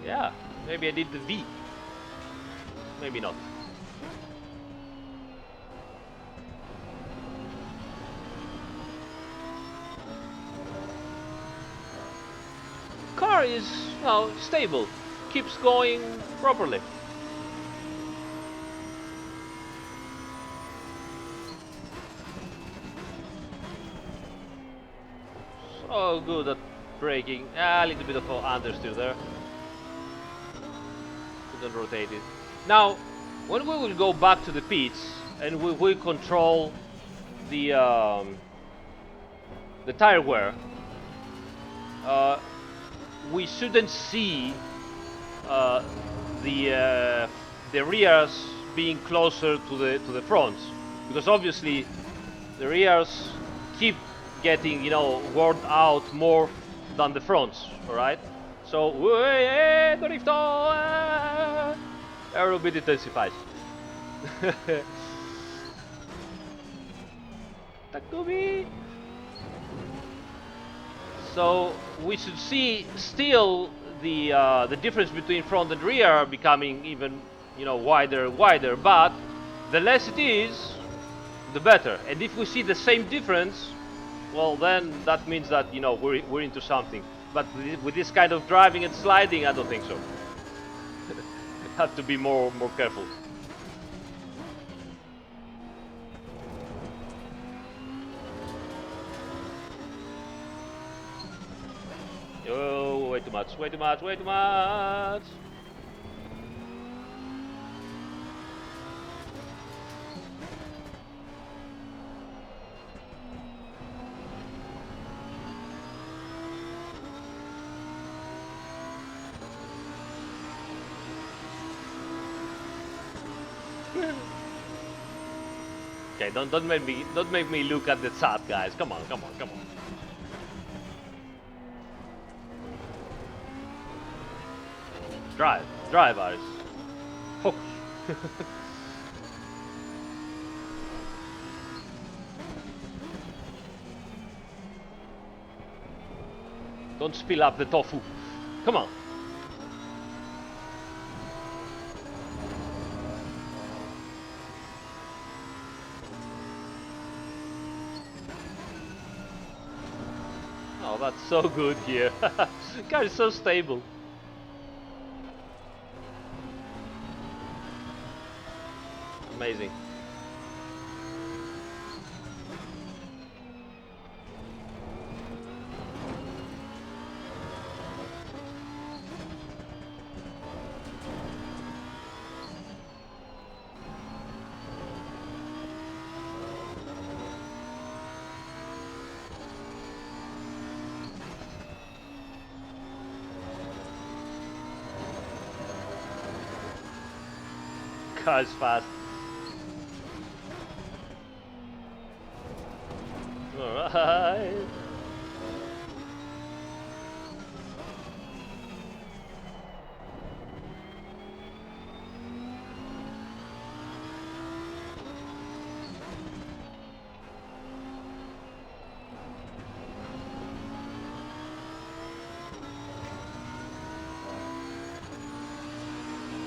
Yeah, maybe I did the V. Maybe not. Car is, stable. Keeps going properly. So good at braking. A little bit of understeer there. Couldn't rotate it. Now, when we will go back to the pits and we will control the tire wear, we shouldn't see uh, the rears being closer to the fronts, because obviously the rears keep getting worn out more than the fronts. All right, so aero bit intensifies. Takumi. So we should see still the difference between front and rear becoming even wider, but the less it is, the better. And if we see the same difference, well, then that means that we're into something. But with this kind of driving and sliding, I don't think so. Have to be more careful. Oh, way too much, way too much, way too much. Okay, don't make me look at the chat, guys. Come on, come on, come on. Drive, Aris. Focus. Don't spill up the tofu. Come on. Oh, that's so good here. Car is so stable. Amazing. Car is fast. Alright.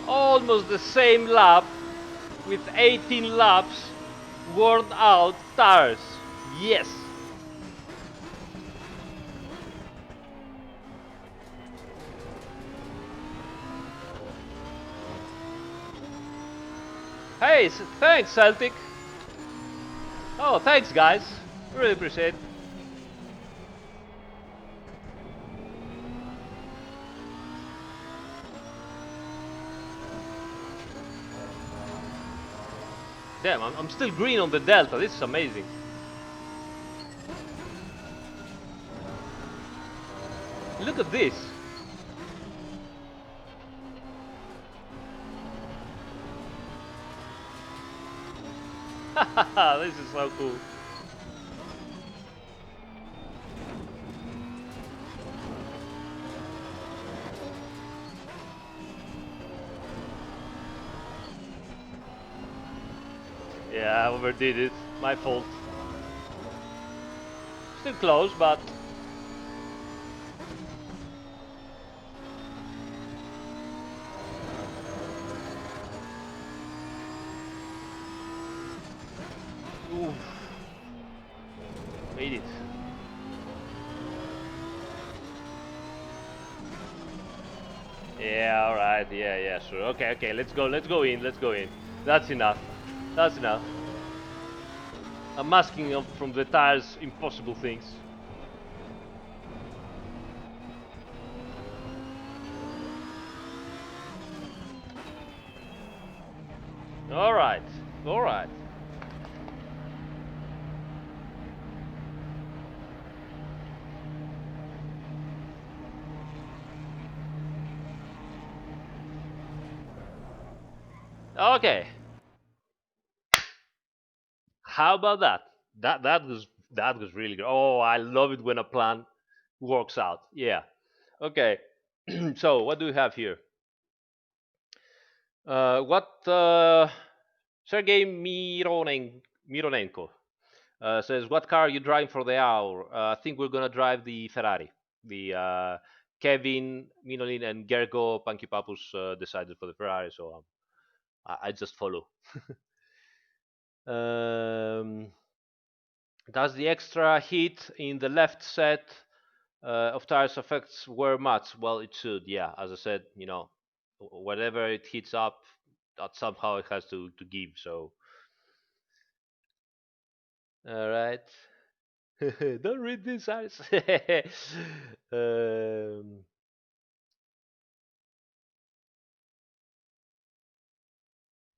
Almost the same lap, with 18 laps, worn out tires. Yes. Hey, thanks, Celtic. Oh, thanks, guys. Really appreciate it. Damn, I'm still green on the Delta. This is amazing. Look at this. This is so cool. Yeah, I overdid it. My fault. Still close, but oof, made it. Yeah, all right. Yeah, yeah, sure. Okay, okay. Let's go. Let's go in. Let's go in. That's enough. That's enough. I'm asking from the tires impossible things. All right. All right. Okay. How about that? That was really good. Oh, I love it when a plan works out. Yeah. Okay. So what do we have here? What Sergey Mironenko says, "What car are you driving for the hour?" I think we're gonna drive the Ferrari. The Kevin Minolin and Gergo Pankipapus decided for the Ferrari, so I just follow. um, does the extra heat in the left set of tires affects wear much? Well, it should. Yeah, as I said, whatever it heats up, that somehow it has to give. So, all right. Don't read this, Aris. um,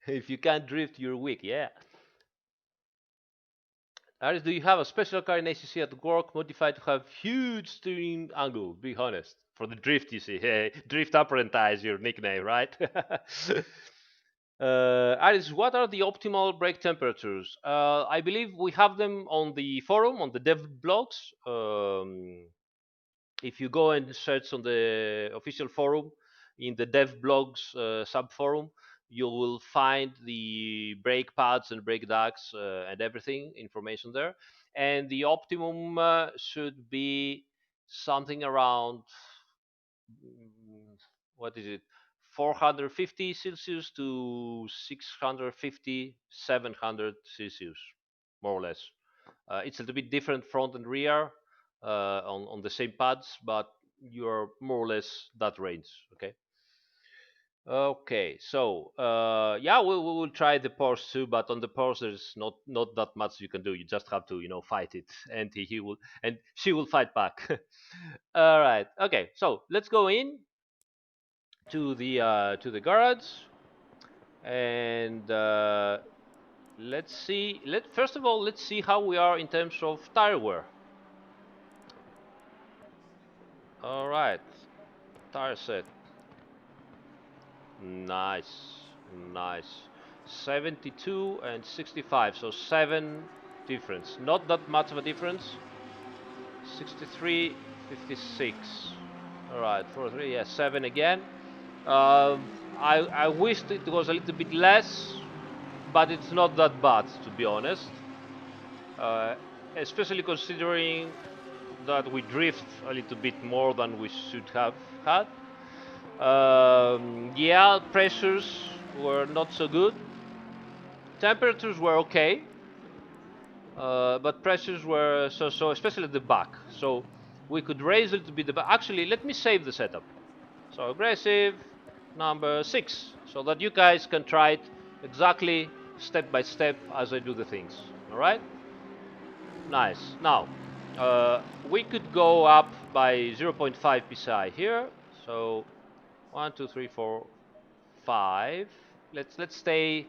if you can't drift, you're weak. Yeah. Aris, do you have a special car in ACC at work modified to have huge steering angle? Be honest. For the drift, you see. Hey, drift apprentice, your nickname, right? Aris, what are the optimal brake temperatures? I believe we have them on the forum, on the dev blogs. If you go and search on the official forum in the dev blogs sub forum, you will find the brake pads and brake ducts and everything information there. And the optimum should be something around what is it, 450 Celsius to 650, 700 Celsius, more or less. It's a little bit different front and rear on the same pads, but you're more or less that range. Okay. Okay, so yeah, we will try the Porsche too, but on the Porsche there's not that much you can do. You just have to fight it, and he will and she will fight back. All right, okay, so let's go in to the garage, and let's see. First of all, let's see how we are in terms of tire wear. All right, tire set. Nice, nice. 72 and 65, so 7 difference. Not that much of a difference. 63, 56. All right, 43, yeah, 7 again. I wished it was a little bit less, but it's not that bad, to be honest. Uh, Especially considering that we drift a little bit more than we should have had. Yeah, pressures were not so good. Temperatures were okay, but pressures were so, especially at the back. So we could raise a little bit the back. Actually, let me save the setup. So aggressive number 6, so that you guys can try it exactly step by step as I do the things. All right? Nice. Now, we could go up by 0.5 psi here. So 1, 2, 3, 4, 5. Let's stay,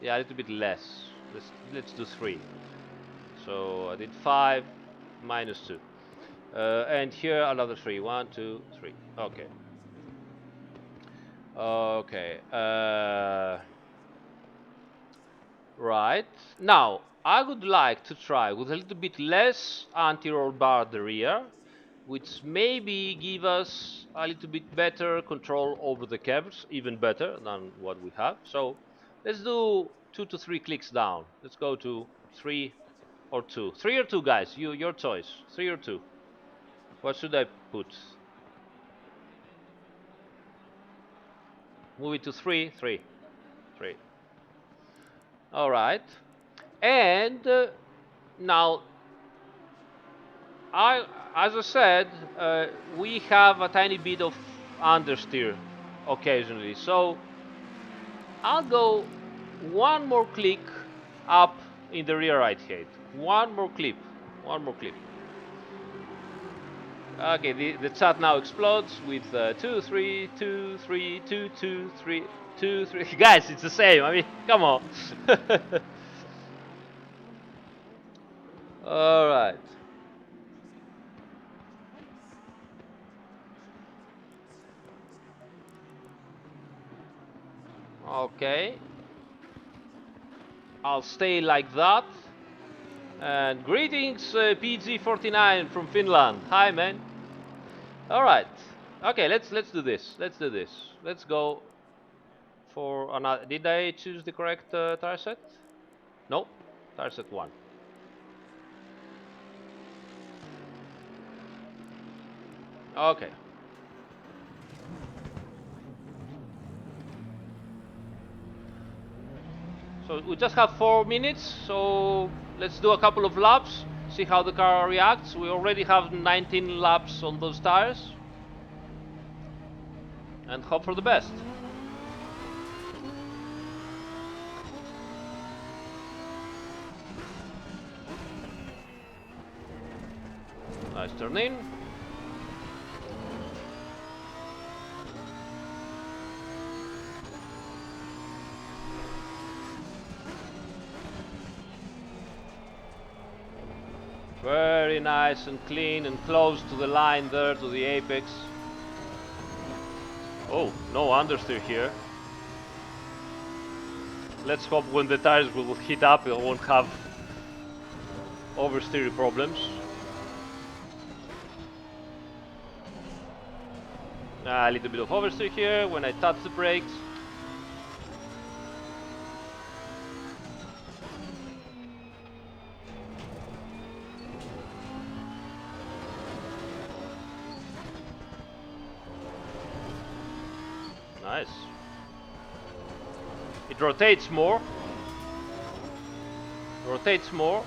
yeah, a little bit less. Let's do 3. So I did 5 minus 2. And here another 3. 1, 2, 3. Okay. Okay. Right. Now, I would like to try with a little bit less anti-roll bar at the rear, which maybe give us a little bit better control over the curves, even better than what we have. So let's do 2 to 3 clicks down. Let's go to 3 or 2. 3 or 2, guys. Your choice. 3 or 2. What should I put? Move it to 3. 3. 3. All right. And now, as I said, we have a tiny bit of understeer occasionally. So I'll go one more click up in the rear right head. One more clip. One more clip. Okay, the chat now explodes with 2, 3, 2, 3, 2, 2, 3, 2, 3. Guys, it's the same. I mean, come on. All right. Okay. I'll stay like that. And greetings, PG49 from Finland. Hi, man. All right. Okay, let's do this. Let's do this. Let's go for another. Did I choose the correct tire set? No, tire set 1. Okay. So we just have 4 minutes. So let's do a couple of laps. See how the car reacts. We already have 19 laps on those tires. And hope for the best. Nice turn in. Very nice and clean and close to the line there, to the apex. Oh, no understeer here. Let's hope when the tires will heat up, it won't have oversteer problems. A little bit of oversteer here when I touch the brakes. Nice. It rotates more. Rotates more.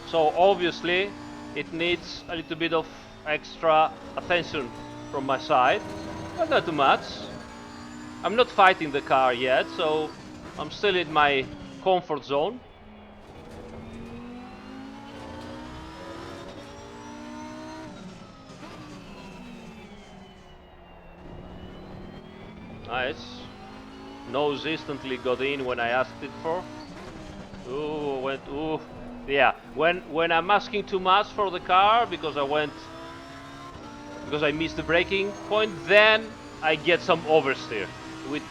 So obviously it needs a little bit of extra attention from my side, but not too much. I'm not fighting the car yet, so I'm still in my comfort zone. Nice. Nose instantly got in when I asked it for. Ooh, went, ooh. Yeah, when I'm asking too much for the car because I missed the braking point, then I get some oversteer, which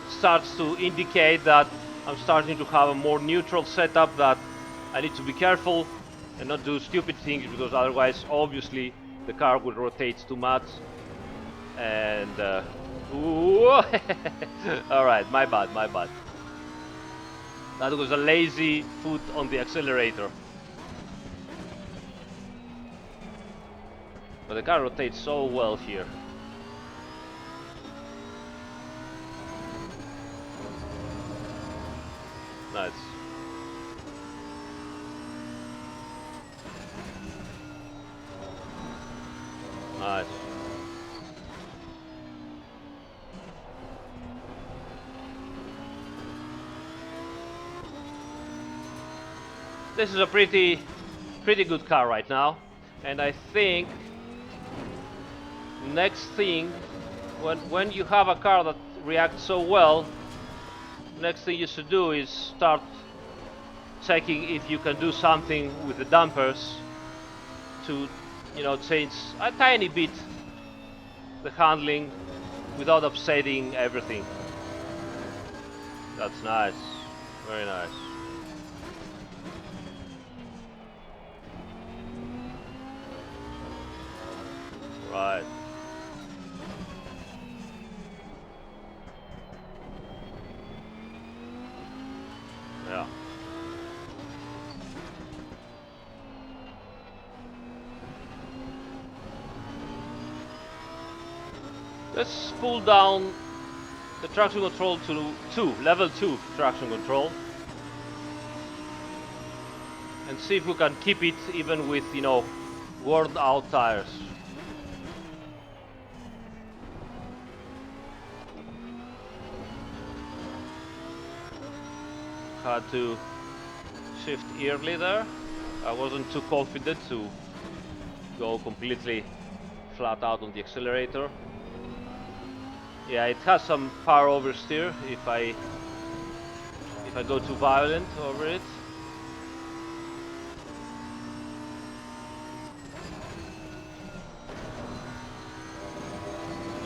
starts to indicate that I'm starting to have a more neutral setup, that I need to be careful and not do stupid things, because otherwise obviously the car will rotate too much. And ooh. All right, my bad. That was a lazy foot on the accelerator. But the car rotates so well here. Nice. Nice. This is a pretty good car right now, and I think next thing, when you have a car that reacts so well, next thing you should do is start checking if you can do something with the dampers to, change a tiny bit the handling without upsetting everything. That's nice. Very nice. Right. Yeah. Let's pull down the traction control to 2, level 2 traction control. And see if we can keep it even with, worn out tires. Had to shift early there. I wasn't too confident to go completely flat out on the accelerator. Yeah, it has some power oversteer if I go too violent over it.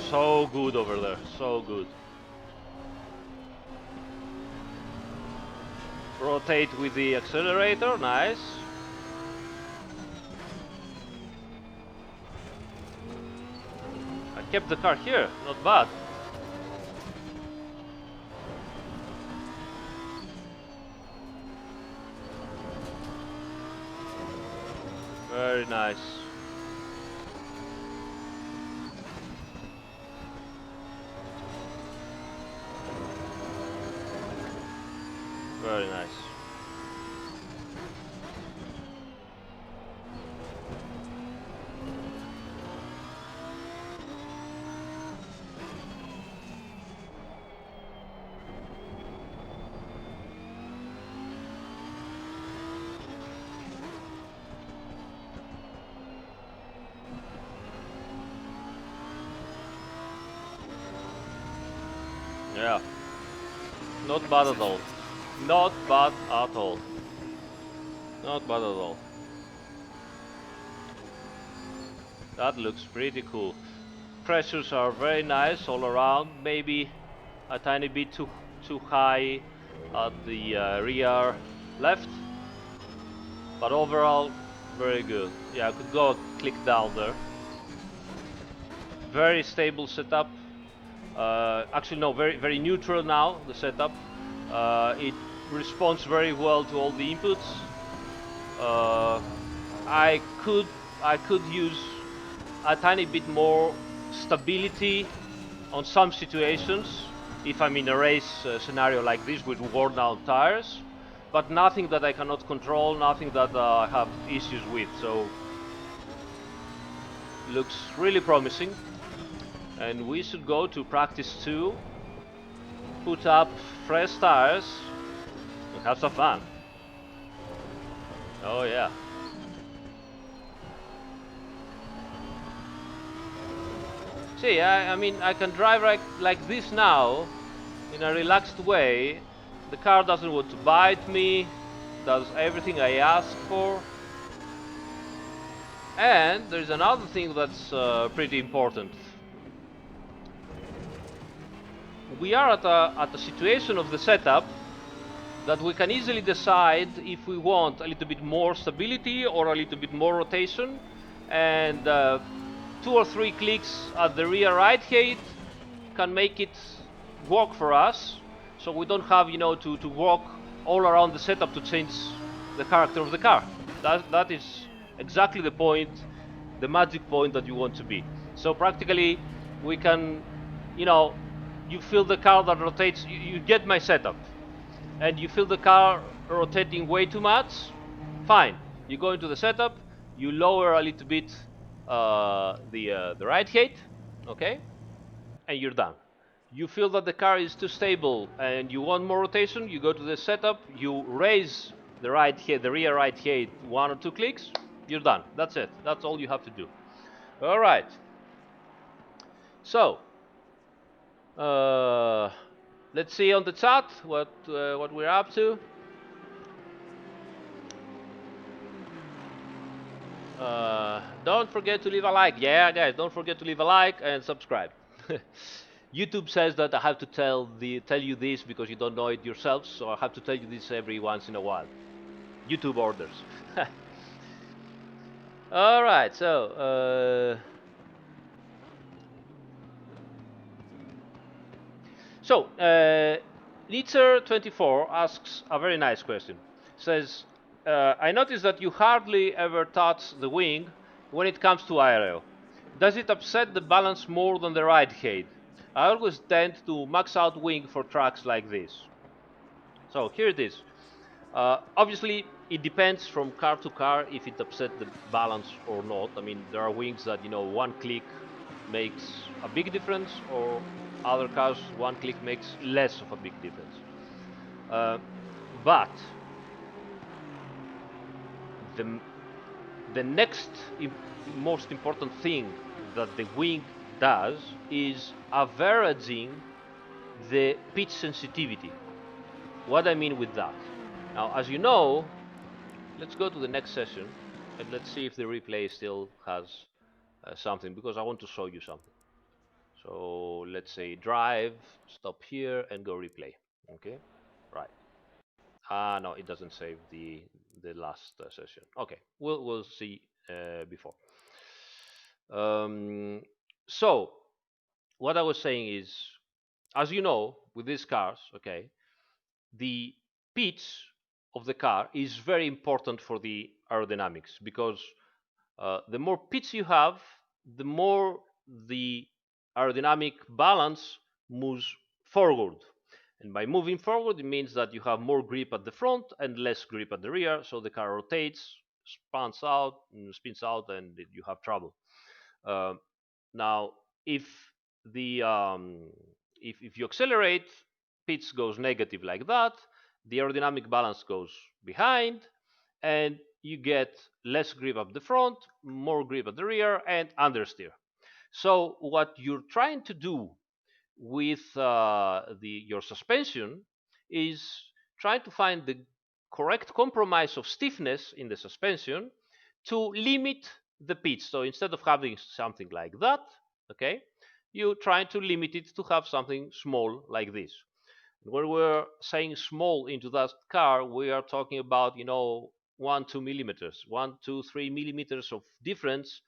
So good over there, so good. Rotate with the accelerator, nice. I kept the car here, not bad. Very nice. Very nice. Yeah. Not bad at all. Not bad at all. Not bad at all. That looks pretty cool. Pressures are very nice all around. Maybe a tiny bit too high at the rear left, but overall very good. Yeah, I could go a click down there. Very stable setup. Actually, no, very neutral now. The setup. It responds very well to all the inputs. I could use a tiny bit more stability on some situations if I'm in a race scenario like this with worn out tires, but nothing that I cannot control, nothing that I have issues with. So looks really promising, and we should go to practice 2, put up fresh tires and have some fun. Oh yeah. See, I mean, I can drive like this now, in a relaxed way. The car doesn't want to bite me, does everything I ask for. And there's another thing that's pretty important. We are at a situation of the setup that we can easily decide if we want a little bit more stability or a little bit more rotation, and 2 or 3 clicks at the rear right height can make it work for us, so we don't have to walk all around the setup to change the character of the car. That is exactly the point, the magic point that you want to be. So practically we can, you feel the car that rotates. You get my setup. and you feel the car rotating way too much, fine. You go into the setup, you lower a little bit the ride height, okay, and you're done. You feel that the car is too stable and you want more rotation, you go to the setup, you raise the ride height, the rear ride height 1 or 2 clicks, you're done. That's it. That's all you have to do. All right. So uh, let's see on the chat what we're up to. Don't forget to leave a like. Yeah, guys, don't forget to leave a like and subscribe. YouTube says that I have to tell you this because you don't know it yourselves, so I have to tell you this every once in a while. YouTube orders. All right, so, Nitzer24 asks a very nice question. Says, I noticed that you hardly ever touch the wing when it comes to aero. Does it upset the balance more than the ride height? I always tend to max out wing for tracks like this. So here it is. Obviously, it depends from car to car if it upsets the balance or not. I mean, there are wings that 1 click makes a big difference, or other cars 1 click makes less of a big difference. But the the next most important thing that the wing does is averaging the pitch sensitivity. What I mean with that. Now, as you know, let's go to the next session and let's see if the replay still has something, because I want to show you something. So let's say drive, stop here and go replay. Okay, right. No, it doesn't save the last session. Okay, we'll see before. Um, so what I was saying is, as you know, with these cars, okay, the pitch of the car is very important for the aerodynamics, because the more pitch you have, the more the aerodynamic balance moves forward. And by moving forward, it means that you have more grip at the front and less grip at the rear, so the car rotates, spins out, and you have trouble. Uh, Now, if the if you accelerate, pitch goes negative like that, the aerodynamic balance goes behind, and you get less grip up the front, more grip at the rear, and understeer. So what you're trying to do with your suspension is trying to find the correct compromise of stiffness in the suspension to limit the pitch. So instead of having something like that, okay, you try to limit it to have something small like this. When we're saying small into that car, we are talking about 1-2 millimeters, 1-3 millimeters of difference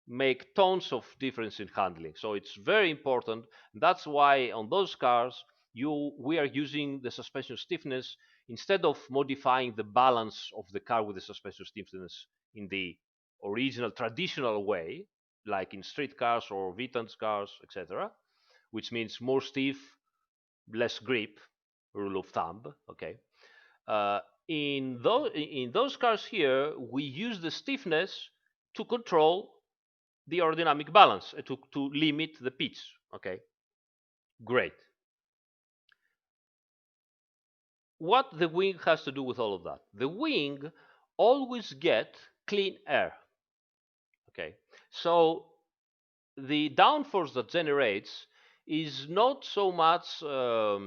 make tons of difference in handling. So it's very important. That's why on those cars we are using the suspension stiffness instead of modifying the balance of the car with the suspension stiffness in the original traditional way, like in street cars or Vitens cars, etc., which means more stiff, less grip, rule of thumb. Okay. Uh, in those cars here, we use the stiffness to control the aerodynamic balance, to limit the pitch. Okay, great. What the wing has to do with all of that? The wing always get clean air. Okay, so the downforce that generates is not so much how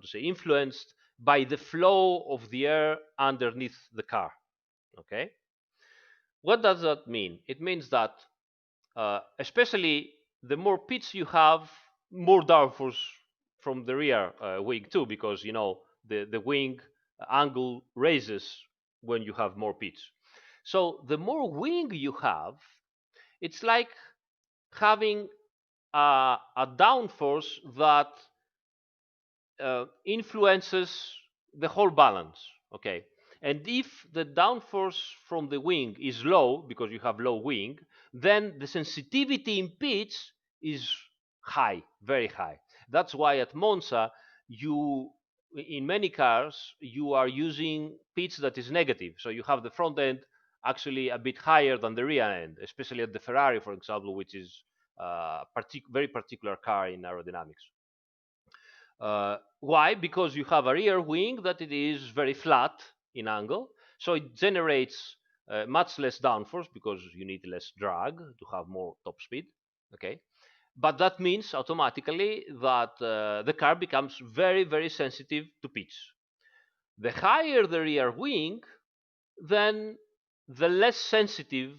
to say influenced by the flow of the air underneath the car. Okay, what does that mean? It means that especially the more pitch you have, more downforce from the rear wing too, because the wing angle raises when you have more pitch. So the more wing you have, it's like having a downforce that influences the whole balance. Okay, and if the downforce from the wing is low because you have low wing, then the sensitivity in pitch is high, very high. That's why at Monza you in many cars you are using pitch that is negative, so you have the front end actually a bit higher than the rear end, especially at the Ferrari, for example, which is very particular car in aerodynamics. Why? Because you have a rear wing that it is very flat in angle, so it generates much less downforce because you need less drag to have more top speed. Okay, but that means automatically that the car becomes very, very sensitive to pitch. The higher the rear wing, then the less sensitive.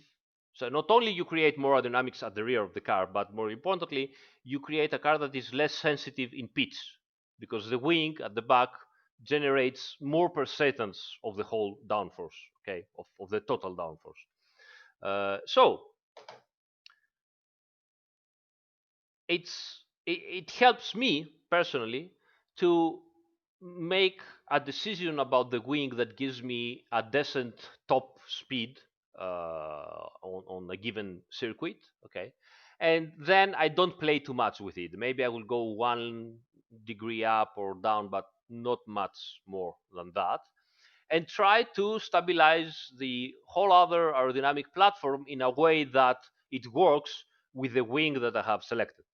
So not only you create more aerodynamics at the rear of the car, but more importantly, you create a car that is less sensitive in pitch because the wing at the back generates more percentance of the whole downforce, okay, of the total downforce. So it helps me personally to make a decision about the wing that gives me a decent top speed on a given circuit. Okay, and then I don't play too much with it. Maybe I will go 1 degree up or down, but not much more than that, and try to stabilize the whole other aerodynamic platform in a way that it works with the wing that I have selected.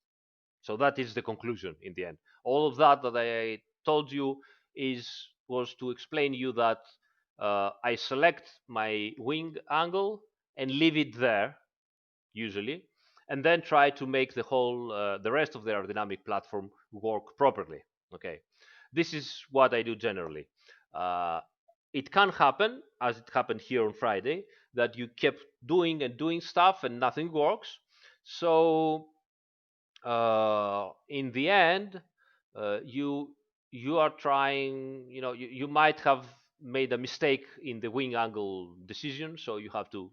So that is the conclusion in the end. All of that that I told you is was to explain you that I select my wing angle and leave it there usually, and then try to make the rest of the aerodynamic platform work properly. Okay, this is what I do generally. Uh, it can happen, as it happened here on Friday, that you kept doing and doing stuff and nothing works. So in the end, you are trying. You might have made a mistake in the wing angle decision, so you have to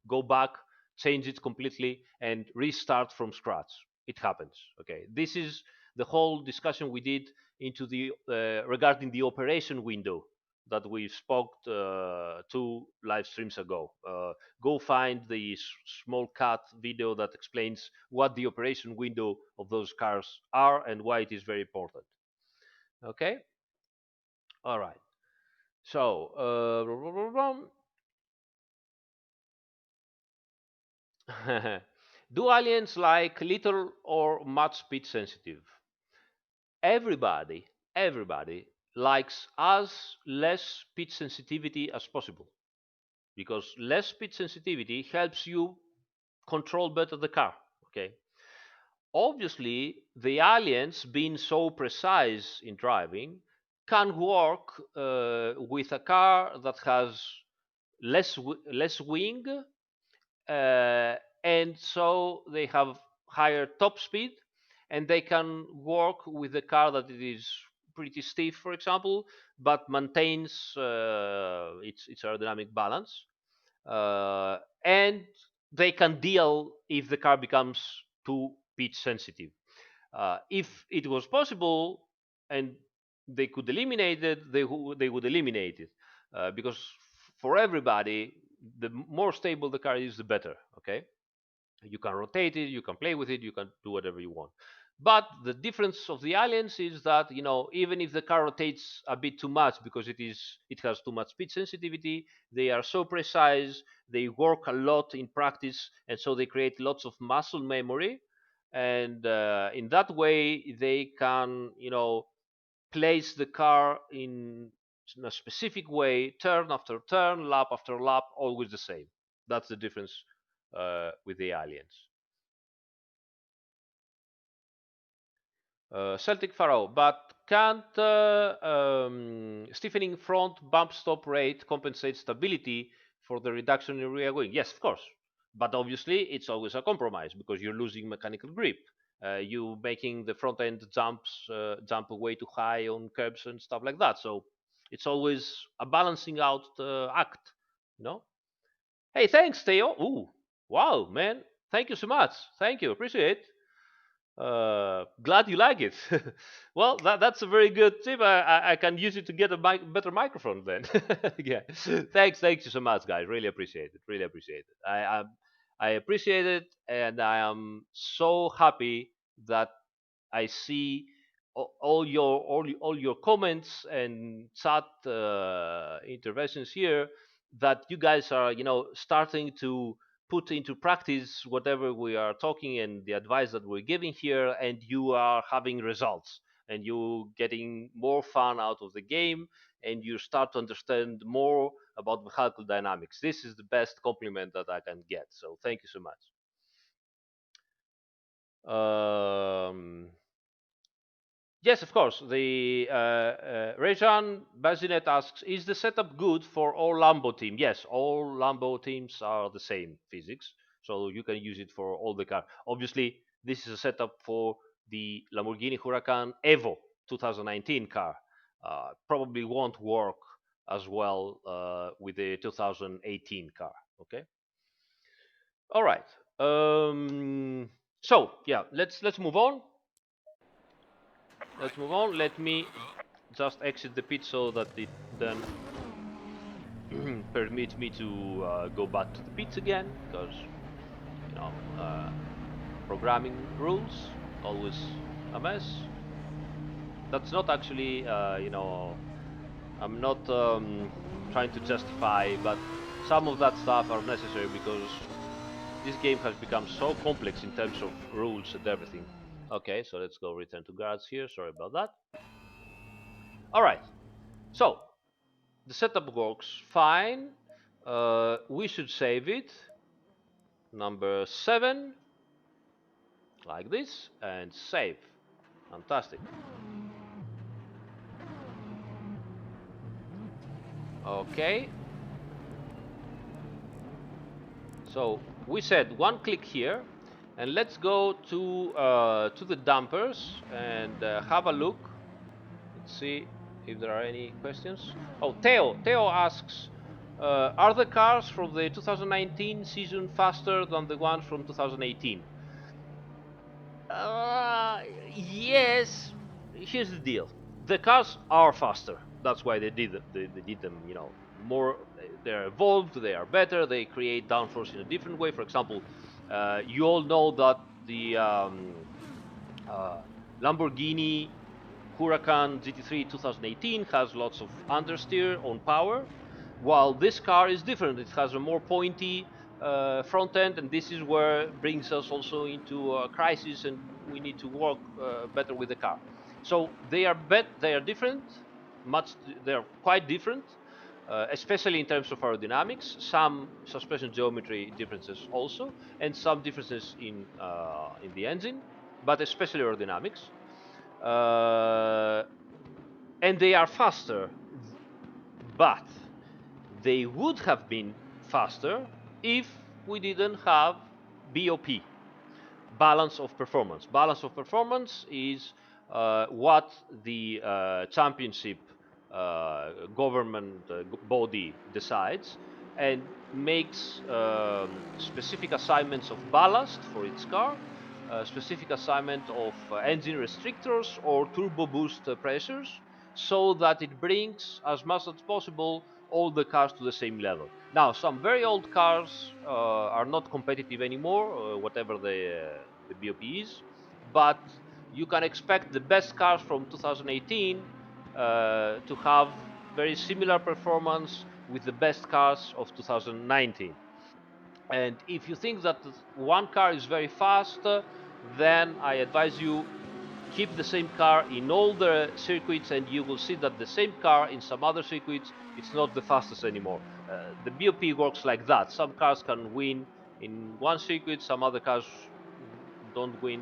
go back, change it completely, and restart from scratch. It happens. Okay, this is the whole discussion we did into the regarding the operation window that we spoke 2 live streams ago. Go find the small cut video that explains what the operation window of those cars are and why it is very important. Okay, all right. So, do aliens like little or much speed sensitive? Everybody likes as less speed sensitivity as possible because less speed sensitivity helps you control better the car. Okay, obviously the aliens being so precise in driving can work with a car that has less wing, and so they have higher top speed, and they can work with a car that it is pretty stiff, for example, but maintains its aerodynamic balance, and they can deal if the car becomes too pitch sensitive. If it was possible and they could eliminate it, they would eliminate it, because for everybody, the more stable the car is, the better. Okay, you can rotate it, you can play with it, you can do whatever you want. But the difference of the aliens is that even if the car rotates a bit too much because it has too much speed sensitivity, they are so precise, they work a lot in practice, and so they create lots of muscle memory, and in that way they can place the car in a specific way, turn after turn, lap after lap, always the same. That's the difference with the aliens. Celtic Pharaoh, but can't stiffening front bump stop rate compensate stability for the reduction in rear wing? Yes, of course. But obviously, it's always a compromise because you're losing mechanical grip. You making the front end jump way too high on curbs and stuff like that. So it's always a balancing out act. You know. Hey, thanks, Theo. Ooh, wow, man. Thank you so much. Thank you. Appreciate it. Glad you like it. Well, that's a very good tip. I can use it to get a better microphone then. Yeah. Thanks you so much, guys. Really appreciate it. Really appreciate it. I appreciate it, and I am so happy that I see all your comments and chat interventions here, that you guys are starting to put into practice whatever we are talking and the advice that we're giving here, and you are having results, and you getting more fun out of the game, and you start to understand more about vehicle dynamics. This is the best compliment that I can get, so thank you so much. Yes, of course. The Rejan Bazinet asks, is the setup good for all Lambo team? Yes, all Lambo teams are the same physics, so you can use it for all the car. Obviously, this is a setup for the Lamborghini Huracan Evo 2019 car. Probably won't work as well with the 2018 car. Okay. All right. So yeah, let's move on. Let's move on. Let me just exit the pit so that it then permits me to go back to the pits again, because you know programming rules always a mess. That's not actually I'm not trying to justify, but some of that stuff are necessary because this game has become so complex in terms of rules and everything. Okay, so let's go return to guards here. Sorry about that. All right, so the setup works fine. We should save it. Number 7, like this, and save. Fantastic. Okay. So we said one click here, and let's go to the dampers and have a look. Let's see if there are any questions. Oh, Theo asks, are the cars from the 2019 season faster than the ones from 2018? Uh, yes. Here's the deal: the cars are faster. That's why they did them. More. They're evolved. They are better. They create downforce in a different way. For example, you all know that the uh, Lamborghini Huracan GT3 2018 has lots of understeer on power, while this car is different. It has a more pointy front end, and this is where brings us also into a crisis, and we need to work better with the car. So they are different, much they are quite different, especially in terms of aerodynamics. Some suspension geometry differences also, and some differences in the engine, but especially aerodynamics. Uh, and they are faster, but they would have been faster if we didn't have BOP, balance of performance. Balance of performance is what the championship government body decides and makes specific assignments of ballast for its car, specific assignment of engine restrictors or turbo boost pressures, so that it brings as much as possible all the cars to the same level. Now, some very old cars are not competitive anymore, whatever the BOP is, but you can expect the best cars from 2018 to have very similar performance with the best cars of 2019. And if you think that one car is very fast, then I advise you keep the same car in all the circuits, and you will see that the same car in some other circuits it's not the fastest anymore. The BOP works like that. Some cars can win in one circuit, some other cars don't win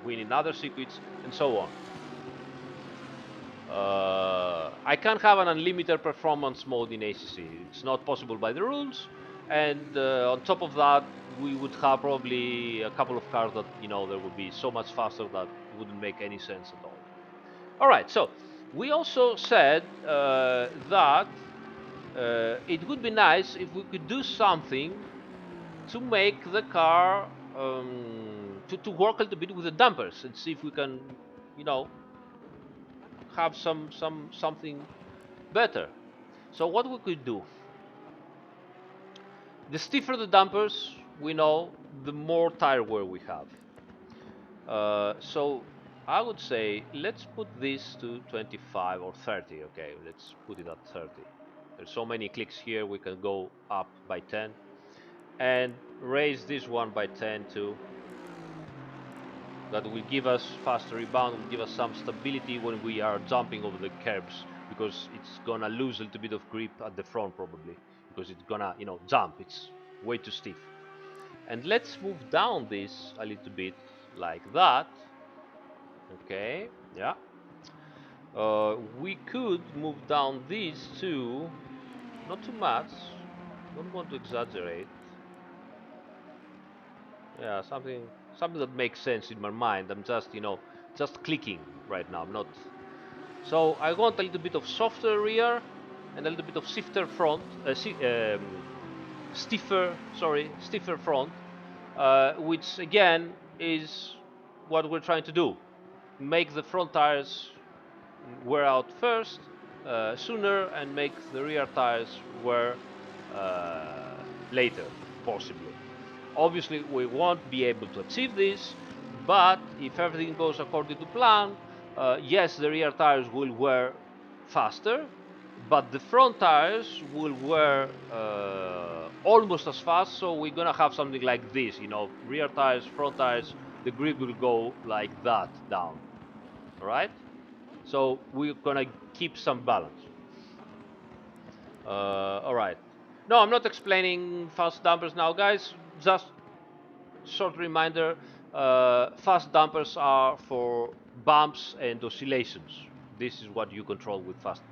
in other circuits, and so on. I can't have an unlimited performance mode in ACC. It's not possible by the rules. And on top of that, we would have probably a couple of cars that there would be so much faster that it wouldn't make any sense at all. All right. So we also said that it would be nice if we could do something to make the car to work a little bit with the dampers and see if we can, you know, have something better. So what we could do, the stiffer the dampers, we know, the more tire wear we have. So I would say let's put this to 25 or 30. Okay, let's put it at 30. There's so many clicks here, we can go up by 10 and raise this one by 10 too. That will give us faster rebound, will give us some stability when we are jumping over the curbs, because it's gonna lose a little bit of grip at the front probably, because it's gonna, jump. It's way too stiff. And let's move down this a little bit like that. Okay, yeah. We could move down these too, not too much. Don't want to exaggerate. Yeah, something that makes sense in my mind. I'm just, just clicking right now. I'm not. So I want a little bit of softer rear and a little bit of stiffer front, which again is what we're trying to do. Make the front tires wear out first, sooner, and make the rear tires wear later, possibly. Obviously, we won't be able to achieve this, but if everything goes according to plan, yes, the rear tires will wear faster, but the front tires will wear almost as fast. So we're gonna have something like this, rear tires, front tires. The grip will go like that down. All right. So we're gonna keep some balance. All right. No, I'm not explaining fast dampers now, guys. Just short reminder, fast dampers are for bumps and oscillations. This is what you control with fast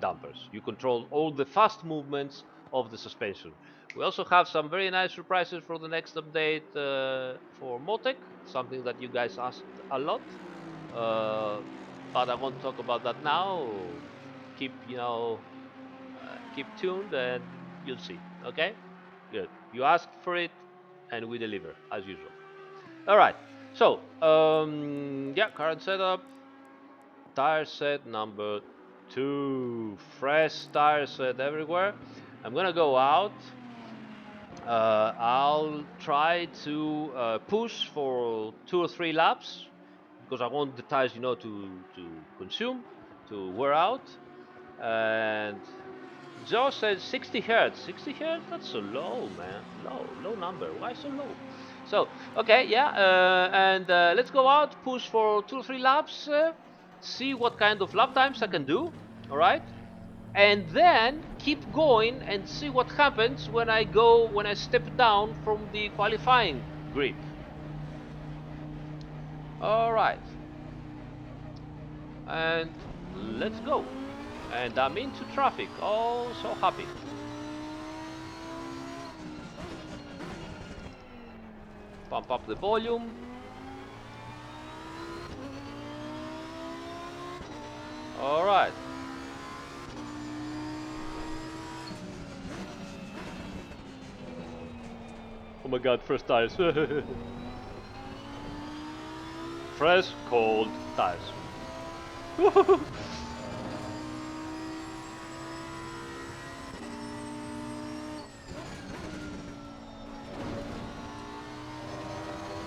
dampers. You control all the fast movements of the suspension. We also have some very nice surprises for the next update for Motec, something that you guys asked a lot. Uh, but I won't talk about that now. Keep, keep tuned and you'll see. Okay? Good. You asked for it and we deliver as usual. All right. So, yeah, current setup. Tire set number 2. Fresh tire set everywhere. I'm gonna go out. I'll try to push for 2 or 3 laps because I want the tires, to consume, to wear out. And Joe says 60 hertz. 60 hertz? That's so low, man. Low number. Why so low? So, okay, yeah, and let's go out, push for 2 or 3 laps, see what kind of lap times I can do. All right, and then keep going and see what happens when I step down from the qualifying grid. All right, and let's go. And I'm into traffic. Oh, so happy. Pump up the volume. All right. Oh my god, fresh tires. Fresh, cold tires.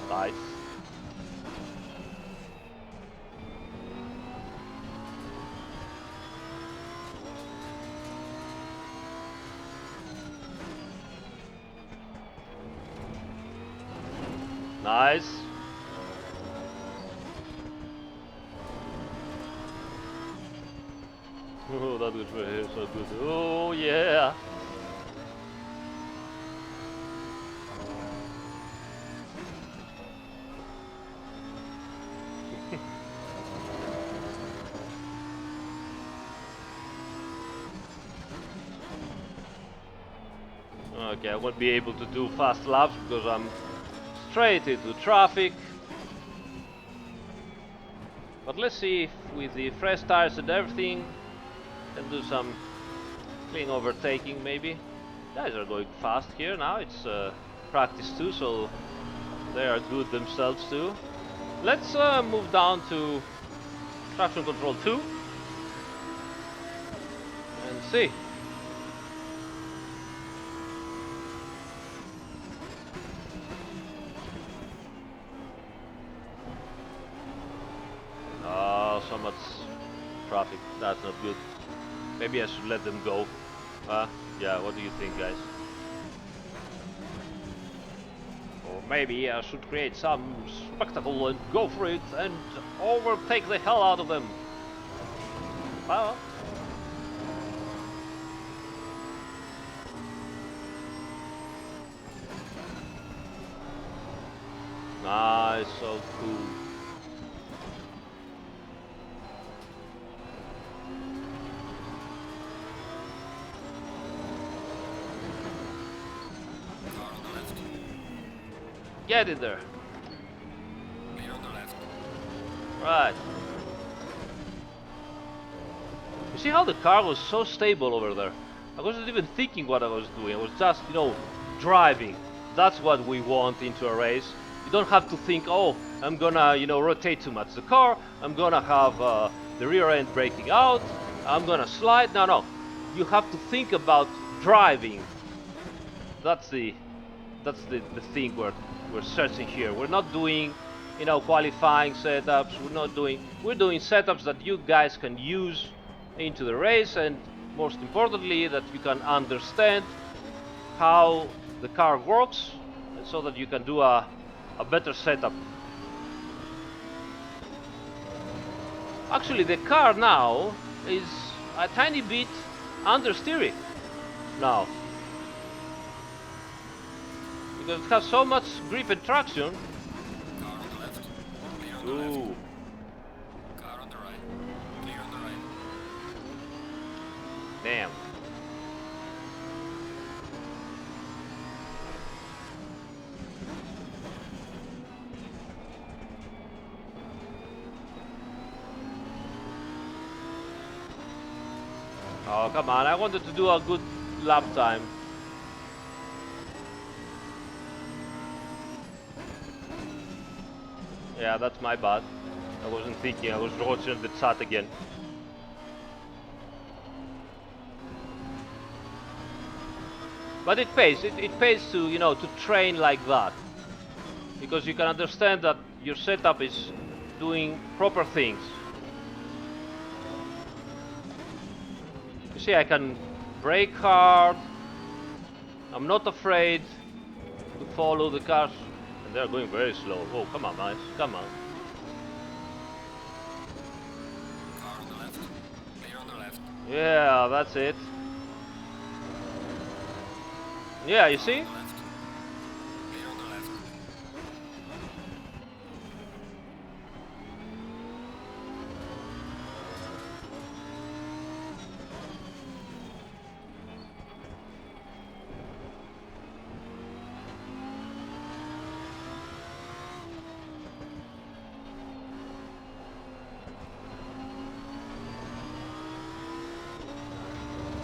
Nice. Nice. Oh, that was very so good. Oh yeah. Okay, I won't be able to do fast laps because I'm straight into traffic. But let's see if with the fresh tires and everything, can do some clean overtaking maybe. Guys are going fast here now. It's practice too, so they are good themselves too. Let's move down to traction control 2 and see. That's not good. Maybe I should let them go. Yeah, what do you think, guys? Or maybe I should create some spectacle and go for it and overtake the hell out of them. Well, nice, so cool. Car on the left. Get in there. Clear on the left. Right. You see how the car was so stable over there? I wasn't even thinking what I was doing. I was just, driving. That's what we want into a race. You don't have to think, oh, I'm gonna, rotate too much the car. I'm gonna have the rear end breaking out. I'm gonna slide. No. You have to think about driving. That's the thing we're searching here. We're not doing, qualifying setups. We're doing setups that you guys can use into the race, and most importantly, that you can understand how the car works, and so that you can do a better setup. Actually, the car now is a tiny bit understeering now, because it has so much grip and traction. Car on the left. Clear on the left. Ooh. Car on the right. Clear on the right. Damn. Oh, come on. I wanted to do a good lap time. Yeah, that's my bad. I wasn't thinking. I was watching the chat again. But it pays. It pays to, to train like that. Because you can understand that your setup is doing proper things. You see, I can brake hard. I'm not afraid to follow the cars. And they're going very slow. Oh, come on, guys. Come on. Car on the left. Clear on the left. Yeah, that's it. Yeah, you see? On the left. Clear on the left.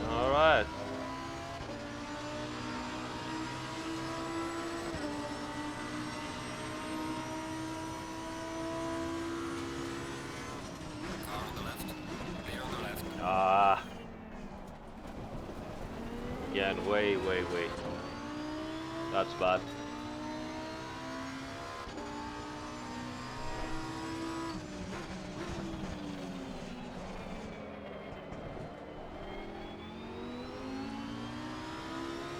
All right. Car on the left. Clear on the left. Ah. Again, way. That's bad.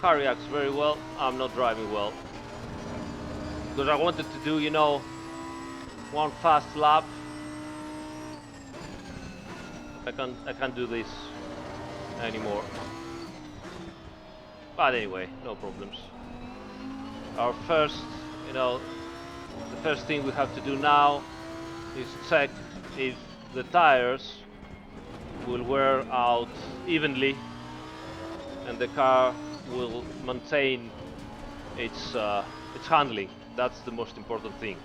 Car reacts very well. I'm not driving well. Because I wanted to do, one fast lap. I can't do this anymore. But anyway, no problems. Our first, the first thing we have to do now is check if the tires will wear out evenly and the car will maintain its handling. That's the most important thing.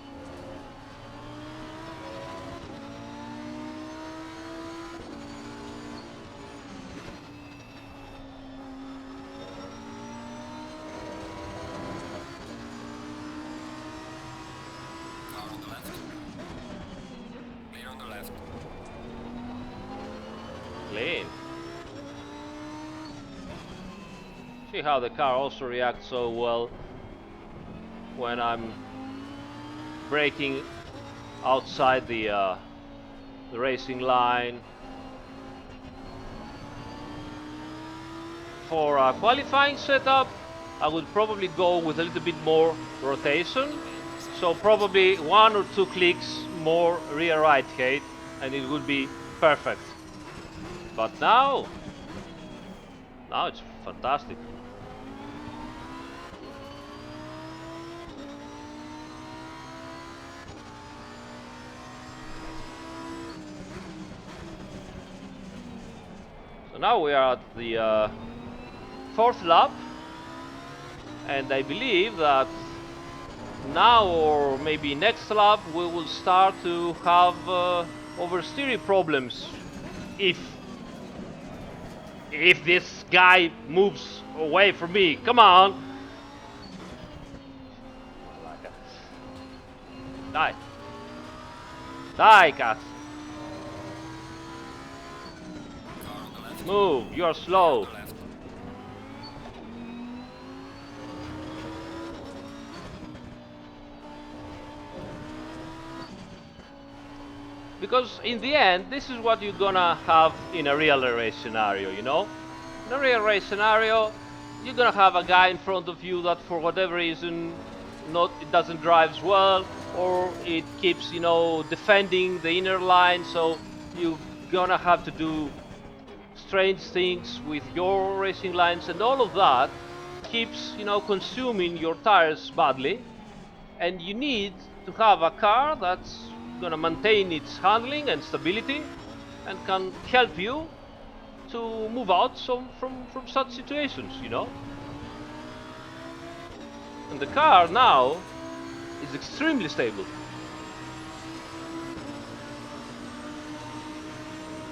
Car on the left. Clear on the left. Clean. See how the car also reacts so well when I'm braking outside the racing line. for a qualifying setup, I would probably go with a little bit more rotation. So probably 1 or 2 clicks more rear right gate, and it would be perfect. But now it's fantastic. So now we are at the 4th lap, and I believe that now or maybe next lap we will start to have oversteering problems if this guy moves away from me. Come on. Die. Die, cat. Car on the left. Move. You're Clear slow. on the left. Because in the end, this is what you're gonna have in a real race scenario, you know? In a real race scenario, you're gonna have a guy in front of you that for whatever reason it doesn't drive well, or it keeps, you know, defending the inner line, so you're gonna have to do strange things with your racing lines, and all of that keeps, you know, consuming your tires badly. And you need to have a car that's gonna maintain its handling and stability and can help you to move out from such situations, you know. And the car now is extremely stable.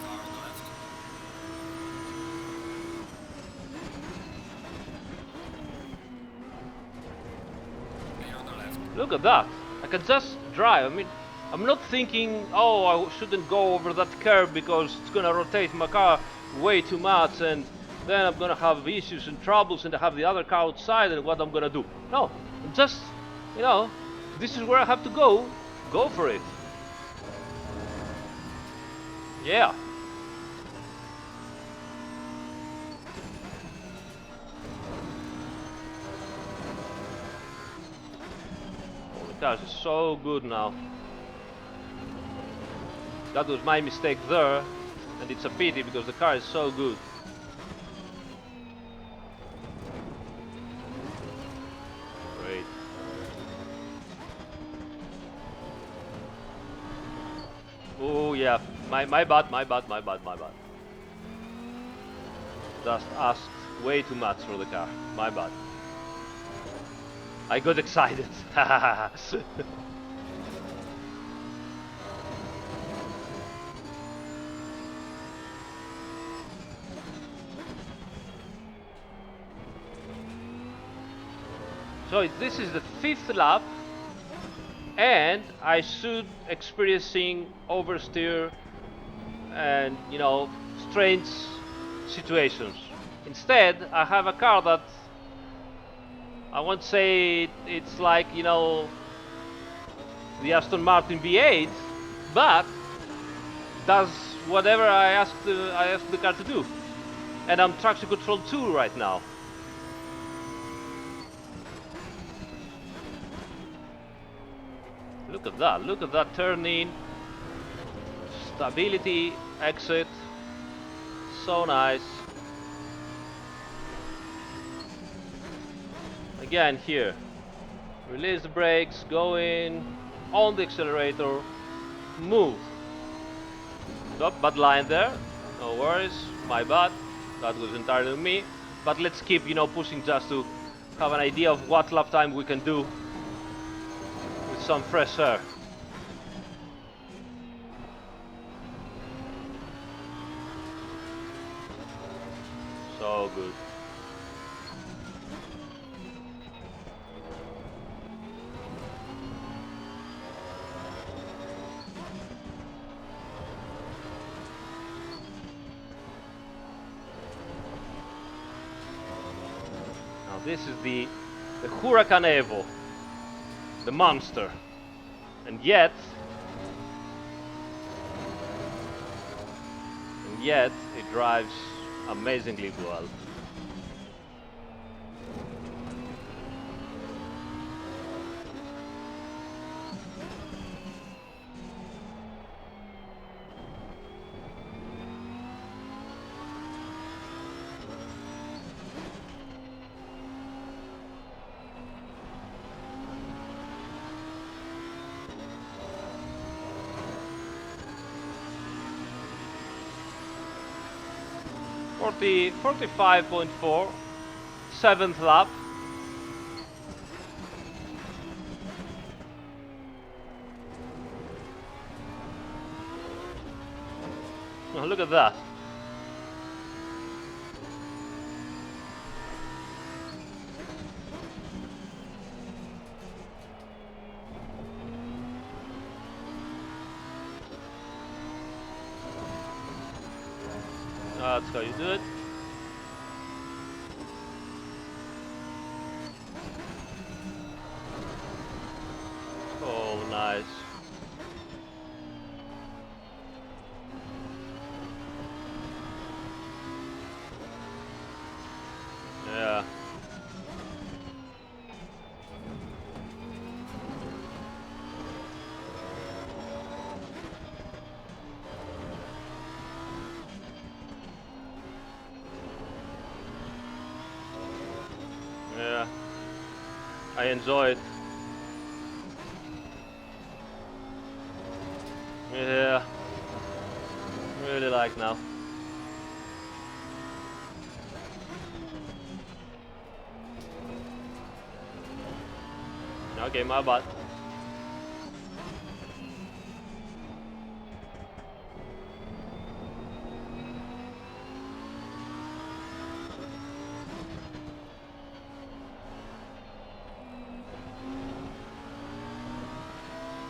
Car on the left. Clear on the left. Look at that. I can just drive. I mean, I'm not thinking, oh, I shouldn't go over that curb because it's gonna rotate my car way too much, and then I'm gonna have issues and troubles, and I have the other car outside, and what I'm gonna do. No, I'm just, you know, this is where I have to go. Go for it. Yeah. Oh, the car is so good now. That was my mistake there, and it's a pity because the car is so good. Great. Oh yeah, my bad. Just asked way too much for the car. My bad. I got excited. So this is the 5th lap, and I should experiencing oversteer and, you know, strange situations. Instead, I have a car that I won't say it's like, you know, the Aston Martin V8, but does whatever I asked the car to do. And I'm traction control 2 right now. Look at that turning, stability, exit, so nice. Again here, release the brakes, go in, on the accelerator, move. Stop, bad line there, no worries, my bad, that was entirely me. But let's keep, you know, pushing just to have an idea of what lap time we can do with some fresh air. So good. Now this is the Huracan Evo, the monster, and yet it drives amazingly well. 45.4, 7th lap. Oh, look at that. That's how you do it. Oh, nice. Yeah. Yeah. I enjoy it. Yeah. Really like now. Okay, my bad.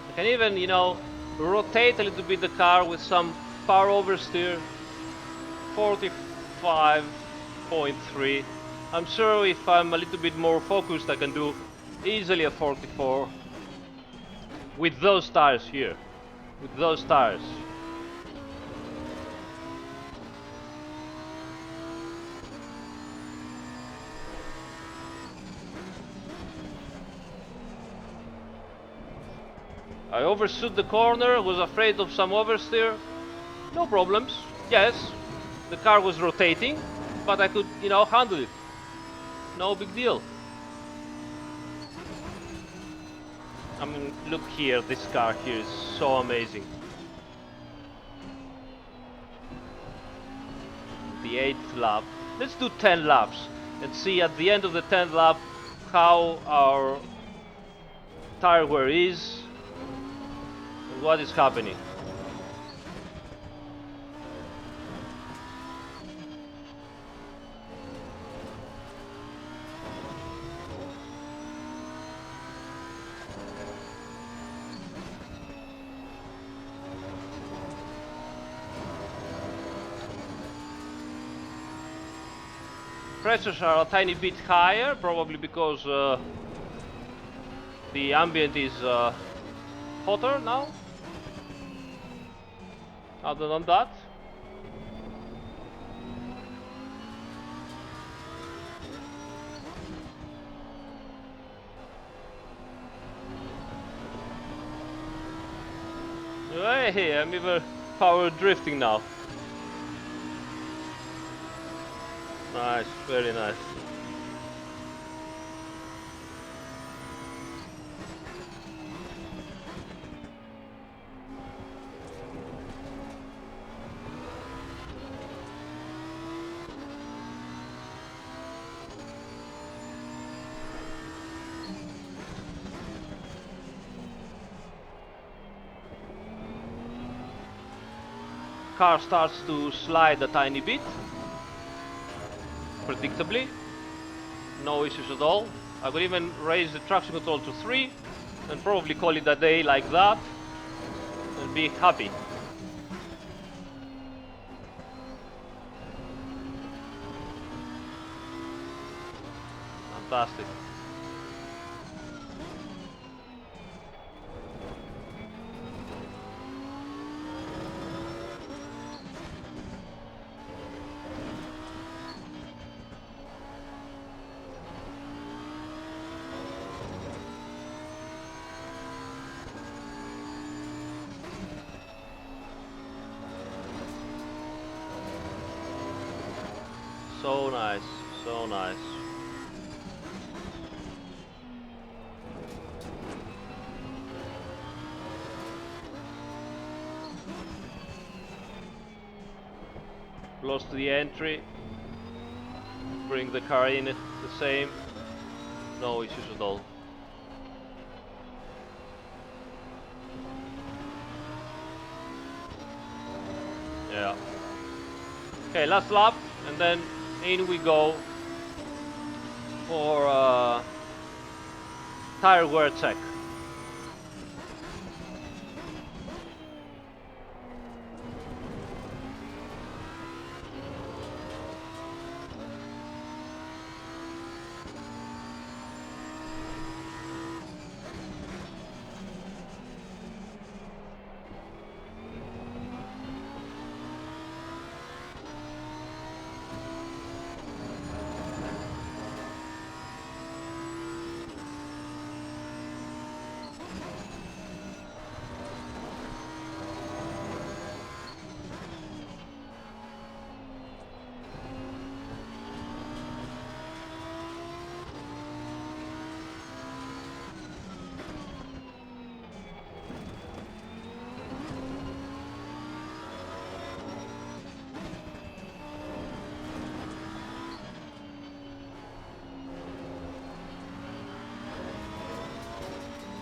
I can even, rotate a little bit the car with some power oversteer. 45.3. I'm sure if I'm a little bit more focused, I can do easily a 44 with those tires here. With those tires. I overshoot the corner, was afraid of some oversteer. No problems. Yes, the car was rotating, but I could, handle it. No big deal. I mean, look here, this car here is so amazing. The 8th lap. Let's do 10 laps and see at the end of the 10th lap how our tire wear is and what is happening. Pressures are a tiny bit higher, probably because the ambient is hotter now. Other than that, hey, I'm even power drifting now. Nice, very nice. Car starts to slide a tiny bit, predictably. No issues at all. I could even raise the traction control to 3 and probably call it a day like that and be happy. Fantastic. So nice, so nice. Close to the entry. bring the car in the same. No issues at all. Yeah. Okay, last lap, and then in we go for tire wear check.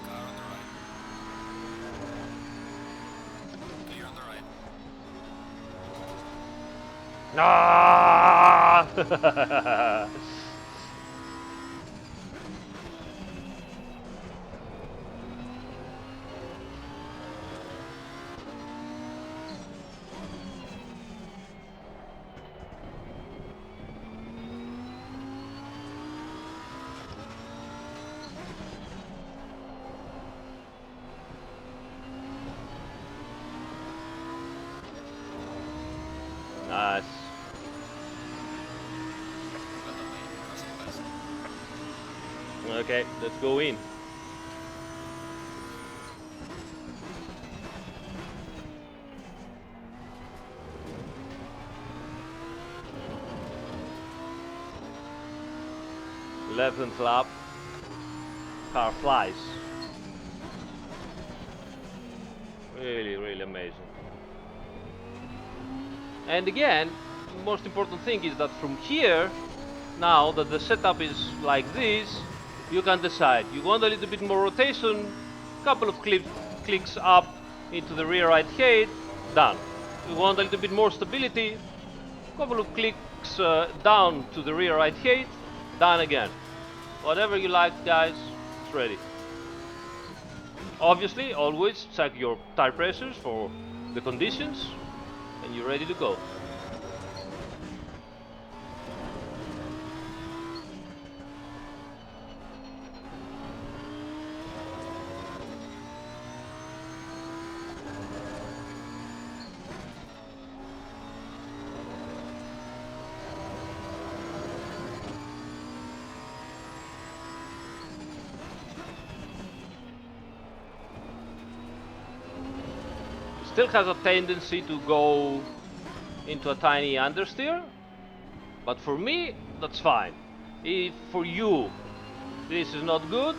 Car on the right. Clear on the right. Ah! Nice. Well done, mate. Cross the best. Okay, let's go in. Eleventh lap. Car flies. Really, really amazing. And again, most important thing is that from here, now that the setup is like this, you can decide. You want a little bit more rotation, couple of clicks up into the rear right height, done. You want a little bit more stability, couple of clicks down to the rear right height, done again. Whatever you like, guys, it's ready. Obviously, always check your tire pressures for the conditions, and you're ready to go. Still has a tendency to go into a tiny understeer, but for me, that's fine. If for you this is not good,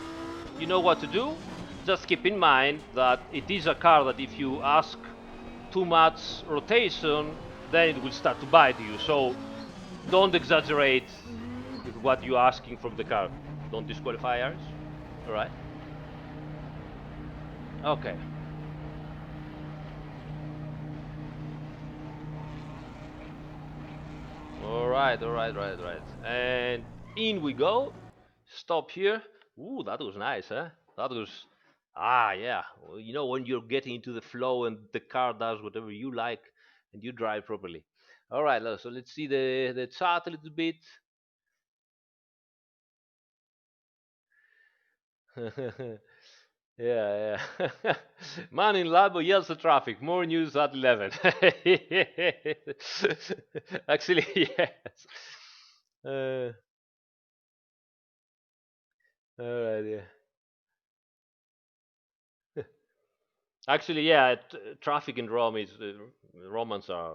you know what to do. Just keep in mind that it is a car that if you ask too much rotation, then it will start to bite you. So don't exaggerate with what you're asking from the car. Don't disqualify Aris. All right. Okay. All right. And in we go. Stop here. Ooh, that was nice, huh? That was, yeah. Well, you know, when you're getting into the flow and the car does whatever you like and you drive properly. All right, so let's see the chart a little bit. Yeah, yeah. Man in Labo yells at traffic. More news at 11. Actually, yes. Uh, all right, yeah. Actually, yeah, traffic in Rome is Romans are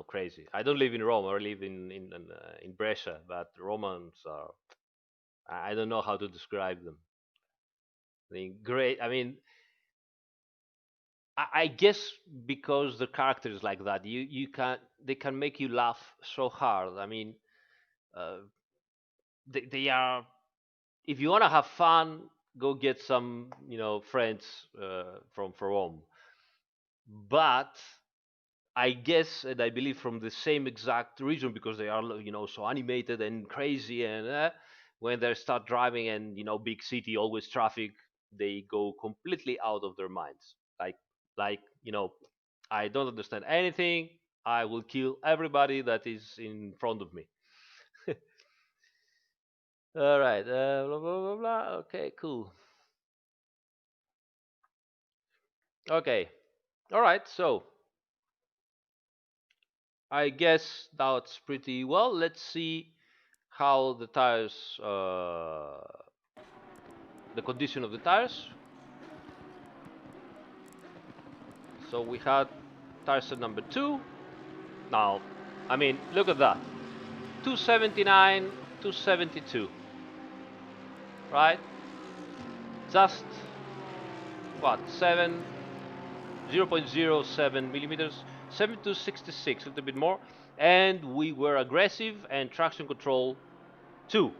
crazy. I don't live in Rome. I live in Brescia, but Romans are. I don't know how to describe them. I mean, great. I mean, I guess because the character is like that, you can they can make you laugh so hard. I mean, uh, they are. If you want to have fun, go get some friends from home. But I guess and I believe from the same exact reason because they are so animated and crazy and when they start driving and big city always traffic, they go completely out of their minds. Like I don't understand anything. I will kill everybody that is in front of me. All right. Blah, blah, blah, blah. Okay, cool. Okay. All right. So I guess that's pretty well. Let's see how the tires, the condition of the tires. So we had tire set number 2. Now, I mean, look at that. 279, 272, right? Just what, 0.07 millimeters, 7 to 66, a little bit more. And we were aggressive and traction control too.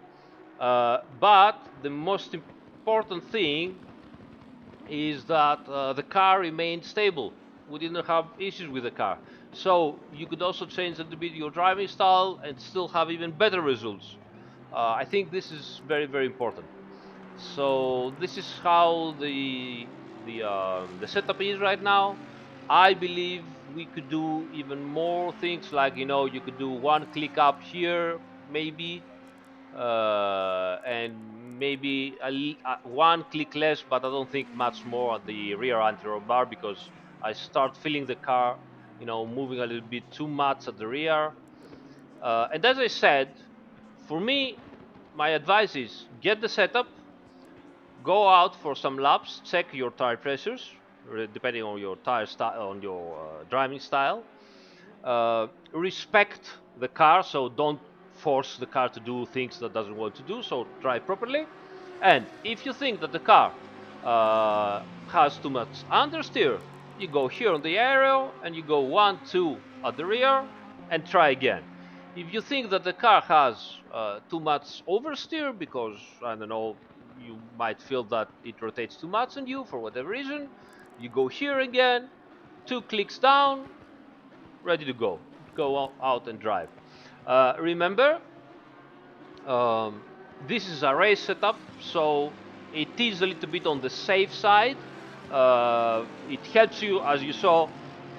But the most important thing is that the car remained stable. We didn't have issues with the car. So you could also change a little bit your driving style and still have even better results. I think this is very, very important. So this is how the setup is right now. I believe we could do even more things like you could do one click up here maybe and maybe one click less, but I don't think much more at the rear anterior bar because I start feeling the car, moving a little bit too much at the rear. And as I said, for me, my advice is get the setup, go out for some laps, check your tire pressures, depending on your tire style, on your driving style. Respect the car, so don't force the car to do things that doesn't want to do. So drive properly. And if you think that the car has too much understeer, you go here on the aerial and you go 1, 2 at the rear and try again. If you think that the car has too much oversteer because I don't know, you might feel that it rotates too much on you for whatever reason, you go here again, 2 clicks down, ready to go. Go out and drive. Remember, this is a race setup, so it is a little bit on the safe side. It helps you, as you saw,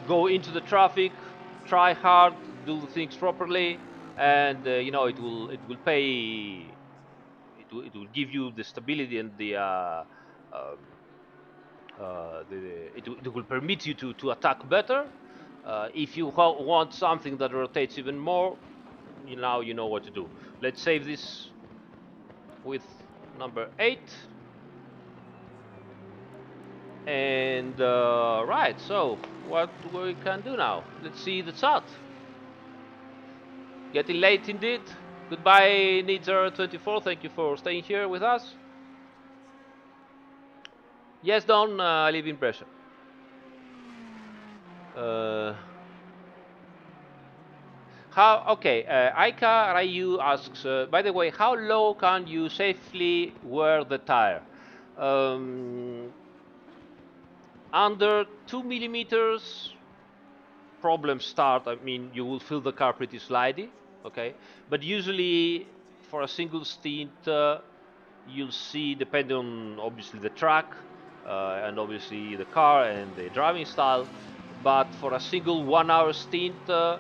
go into the traffic, try hard, do the things properly, and it will pay. It will give you the stability and um, it will permit you to attack better. If you want something that rotates even more, now you know what to do. Let's save this with number 8. And right, so what we can do now? Let's see the chat. Getting late indeed. Goodbye, Need024. Thank you for staying here with us. Yes, Don, I live in Brescia. Uh, How? Okay, Aika Ryu asks. By the way, how low can you safely wear the tire? Um, Under 2 millimeters, problems start. I mean, you will feel the car pretty slidey. Okay, but usually for a single stint, you'll see, depending on obviously the track and obviously the car and the driving style. But for a single 1 hour stint, the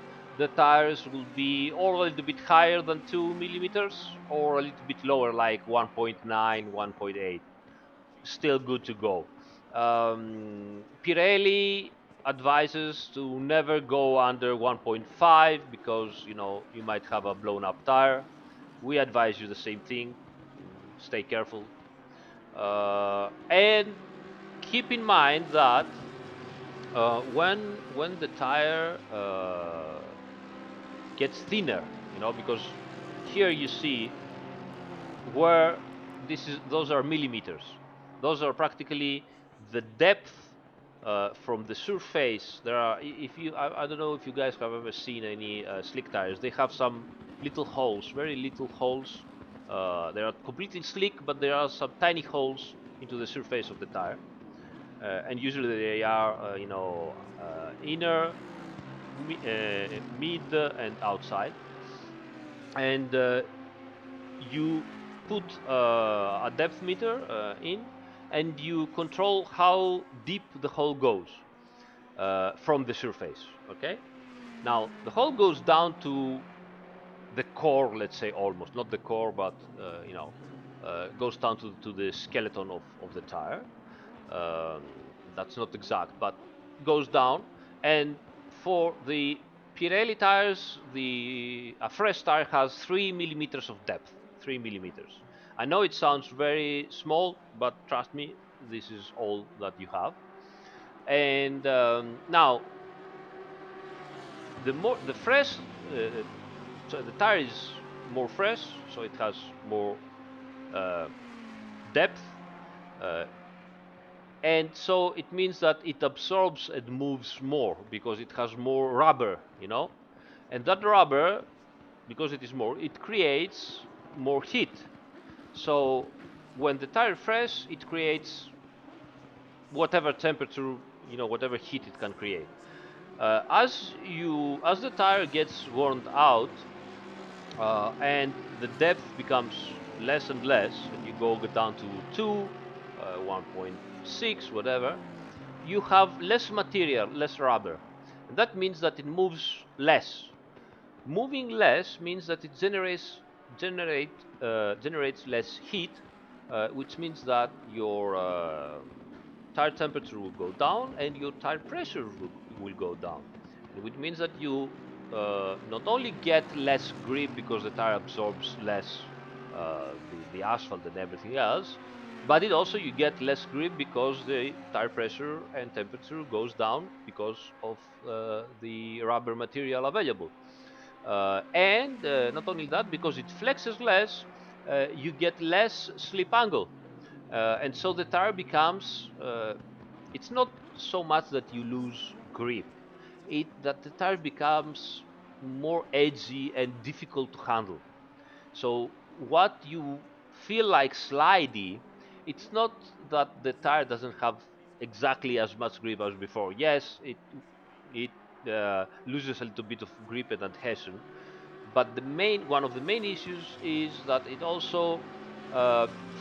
tires will be or a little bit higher than 2 millimeters or a little bit lower, like 1.9, 1.8. Still good to go. Pirelli advises to never go under 1.5 because you might have a blown up tire. We advise you the same thing. Stay careful. And keep in mind that when the tire gets thinner, because here you see where those are millimeters. Those are practically the depth from the surface. There are, if you, I don't know if you guys have ever seen any slick tires. They have some little holes, very little holes They are completely slick, but there are some tiny holes into the surface of the tire, and usually they are, inner, mid, and outside. And you put a depth meter in, and you control how deep the hole goes from the surface. Okay. Now the hole goes down to the core, let's say, almost not the core, but goes down to the skeleton of the tire. That's not exact, but goes down. And for the Pirelli tires, the a fresh tire has 3 millimeters of depth. 3 millimeters. I know it sounds very small, but trust me, this is all that you have. And now the fresh, so the tire is more fresh, so it has more uh, depth, uh, and so it means that it absorbs and moves more because it has more rubber, and that rubber, because it is more, it creates more heat. So when the tire fresh, it creates whatever temperature, whatever heat it can create. As the tire gets worn out, and the depth becomes less and less, and you go down to 2, 1.6, whatever, you have less material, less rubber. And that means that it moves less. Moving less means that it generates less heat, which means that your tire temperature will go down and your tire pressure will go down, and which means that you not only get less grip because the tire absorbs less the asphalt and everything else, but it also you get less grip because the tire pressure and temperature goes down because of the rubber material available. And not only that, because it flexes less, you get less slip angle, and so the tire becomes. It's not so much that you lose grip; it that the tire becomes more edgy and difficult to handle. So what you feel like slidey, it's not that the tire doesn't have exactly as much grip as before. Yes, it loses a little bit of grip and adhesion, but one of the main issues is that it also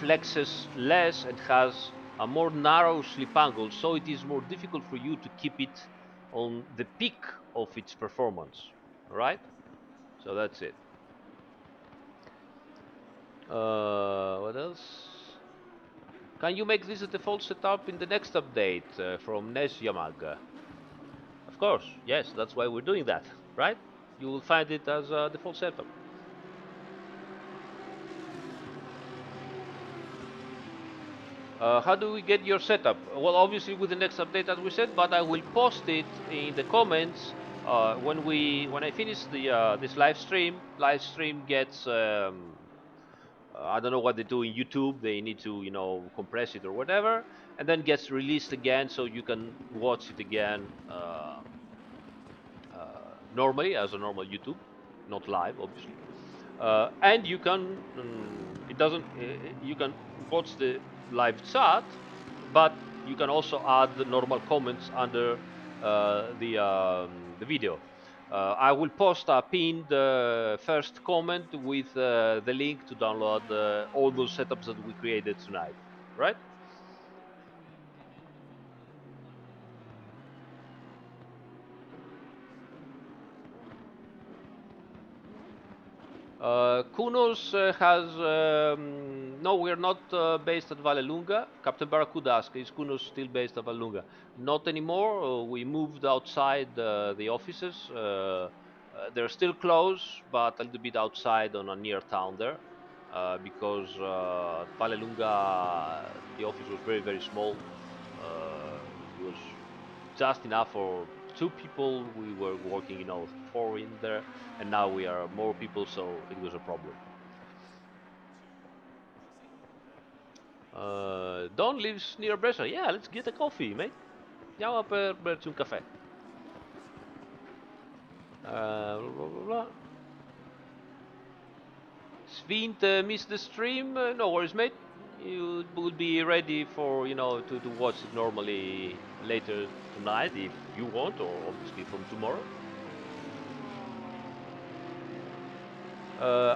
flexes less and has a more narrow slip angle, so it is more difficult for you to keep it on the peak of its performance. All right, so that's it. What else? Can you make this a default setup in the next update from Nes Yamaga? Of course, yes, that's why we're doing that, right? You will find it as a default setup. How do we get your setup? Well, obviously with the next update, as we said, but I will post it in the comments when I finish the this live stream. Live stream gets I don't know what they do in YouTube. They need to compress it or whatever, and then gets released again, so you can watch it again normally as a normal YouTube, not live, obviously. And you can it doesn't you can watch the live chat, but you can also add the normal comments under the video. I will post a pinned first comment with the link to download all those setups that we created tonight, right? Kunos has no. We're not based at Vallelunga. Captain Barracuda asked, "Is Kunos still based at Vallelunga?" Not anymore. We moved outside the offices. They're still closed, but a little bit outside on a near town there, because at Vallelunga the office was very very small. It was just enough for two people. We were working, four in there, and now we are more people, so it was a problem. Don lives near Brescia. Yeah, let's get a coffee, mate. Andiamo per berci un caffè. Blah, blah, blah, blah. Vint missed the stream, no worries, mate. You will be ready for to watch it normally later tonight if you want, or obviously from tomorrow.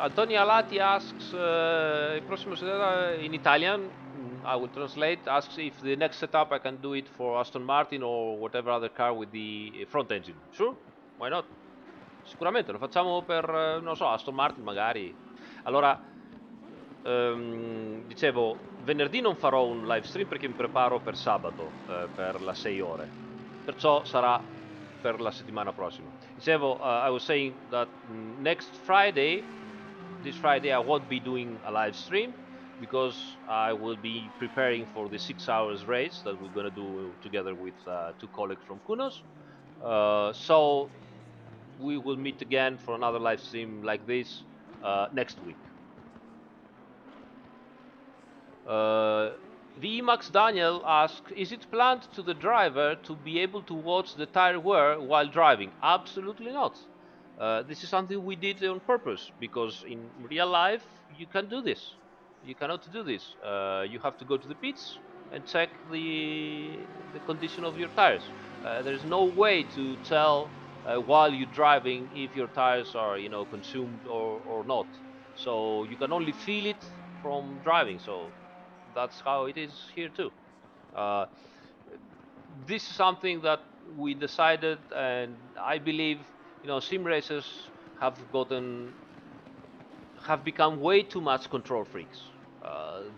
Antonio Alati asks, prossimo in Italian, I will translate, asks if the next setup I can do it for Aston Martin or whatever other car with the front engine. Sure, why not? Sicuramente lo facciamo per, non so, Aston Martin magari. Allora, dicevo, venerdì non farò un live stream perché mi preparo per sabato, per la 6 ore. Perciò sarà per la settimana prossima. Dicevo, I was saying that next Friday, this Friday, I won't be doing a live stream because I will be preparing for the 6 hours race that we're going to do together with two colleagues from Kunos. So we will meet again for another live stream like this next week. Uh, VMAX Daniel asks, is it planned to the driver to be able to watch the tire wear while driving? Absolutely not. This is something we did on purpose because in real life you can do this. You cannot do this. You have to go to the pits and check the condition of your tires. There's no way to tell while you're driving if your tires are consumed or not. So you can only feel it from driving. So that's how it is here too. Uh, this is something that we decided, and I believe sim racers have gotten have become way too much control freaks.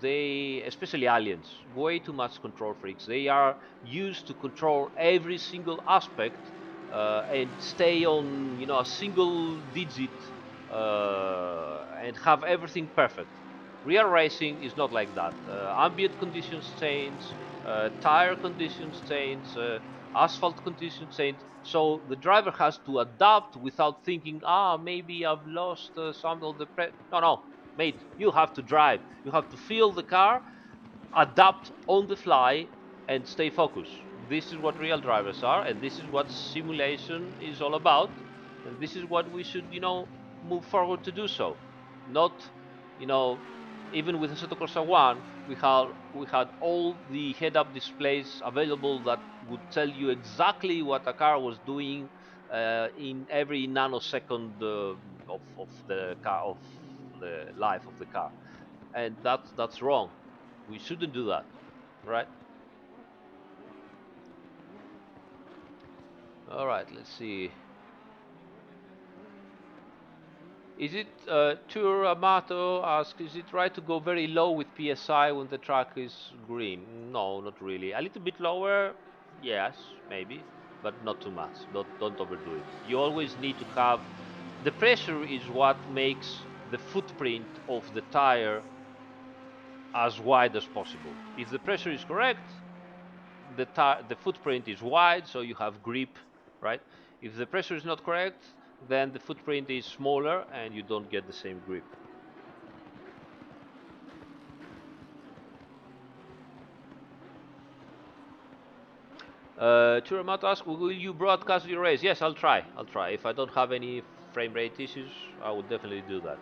They, especially aliens, way too much control freaks. They are used to control every single aspect and stay on, a single digit and have everything perfect. Real racing is not like that. Ambient conditions change, tire conditions change, asphalt conditions change. So the driver has to adapt without thinking, maybe I've lost some of the No, no, mate, you have to drive. You have to feel the car, adapt on the fly, and stay focused. This is what real drivers are, and this is what simulation is all about. And this is what we should, move forward to do so. Not, you know, even with Assetto Corsa 1, we had all the head-up displays available that would tell you exactly what a car was doing in every nanosecond of the car of the life of the car, and that's wrong. We shouldn't do that, right? All right, let's see. Is it Tour Amato asks, is it right to go very low with PSI when the track is green? No, not really. A little bit lower, yes, maybe, but not too much. Don't overdo it. You always need to have the pressure is what makes the footprint of the tire as wide as possible. If the pressure is correct, the footprint is wide, so you have grip, right? If the pressure is not correct, then the footprint is smaller and you don't get the same grip. Churamato asks, will you broadcast your race? Yes, I'll try. I'll try. If I don't have any frame rate issues, I will definitely do that.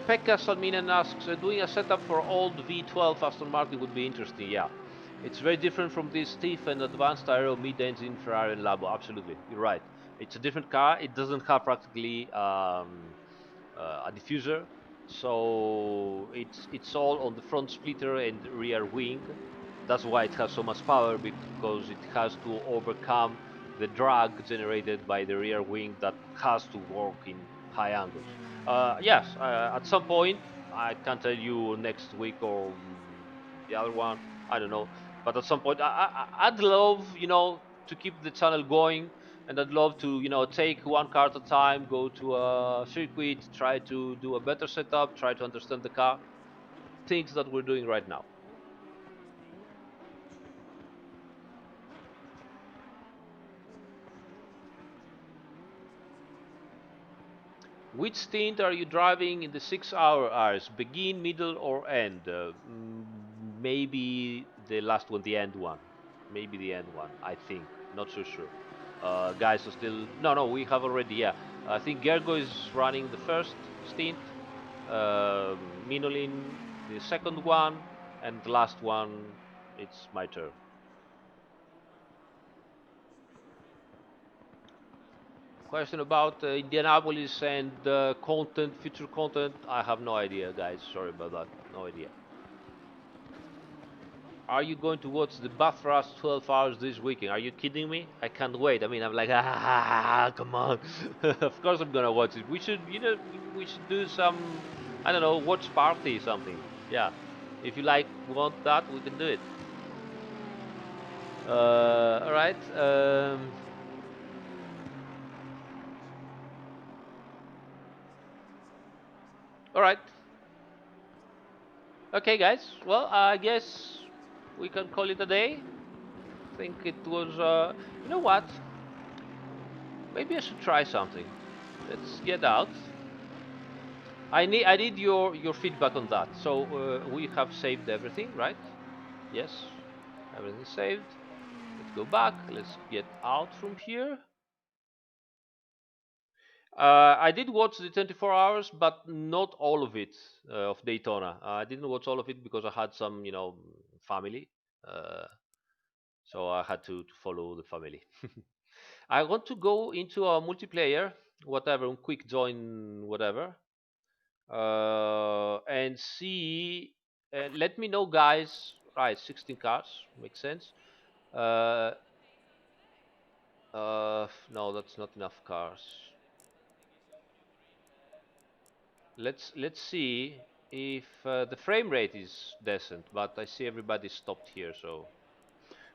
Pekka Salminen asks, doing a setup for old V12 Aston Martin would be interesting. Yeah, it's very different from this stiff and advanced aero mid-engine Ferrari and Labo. Absolutely, you're right. It's a different car. It doesn't have practically a diffuser, so it's all on the front splitter and rear wing. That's why it has so much power, because it has to overcome the drag generated by the rear wing that has to work in high angles. Yes, at some point, I can't tell you next week or the other one, I don't know. But at some point, I'd love, to keep the channel going, and I'd love to, take one car at a time, go to a circuit, try to do a better setup, try to understand the car. Things that we're doing right now. Which stint are you driving in the 6 hours? Begin, middle, or end? Maybe the last one, the end one. Maybe the end one, I think. Not so sure. Guys are still no. We have already, yeah. I think Gergo is running the first stint, Minolin the second one, and the last one it's my turn. Question about Indianapolis and content, future content. I have no idea, guys. Sorry about that. No idea. Are you going to watch the Bathurst 12 hours this weekend? Are you kidding me? I can't wait. I mean, I'm like, come on. Of course I'm gonna watch it. We should, we should do some, I don't know, watch party something. Yeah. If you like, want that, we can do it. All right. All right. Okay, guys. Well, I guess we can call it a day. I think it was. You know what? Maybe I should try something. Let's get out. I need your feedback on that. So we have saved everything, right? Yes, everything's saved. Let's go back. Let's get out from here. I did watch the 24 hours, but not all of it of Daytona. I didn't watch all of it because I had some, family. Uh, so I had to follow the family. I want to go into a multiplayer, whatever, quick join, whatever, and see. Let me know, guys. Right, 16 cars makes sense. Uh, no, that's not enough cars. Let's see if the frame rate is decent. But I see everybody stopped here, so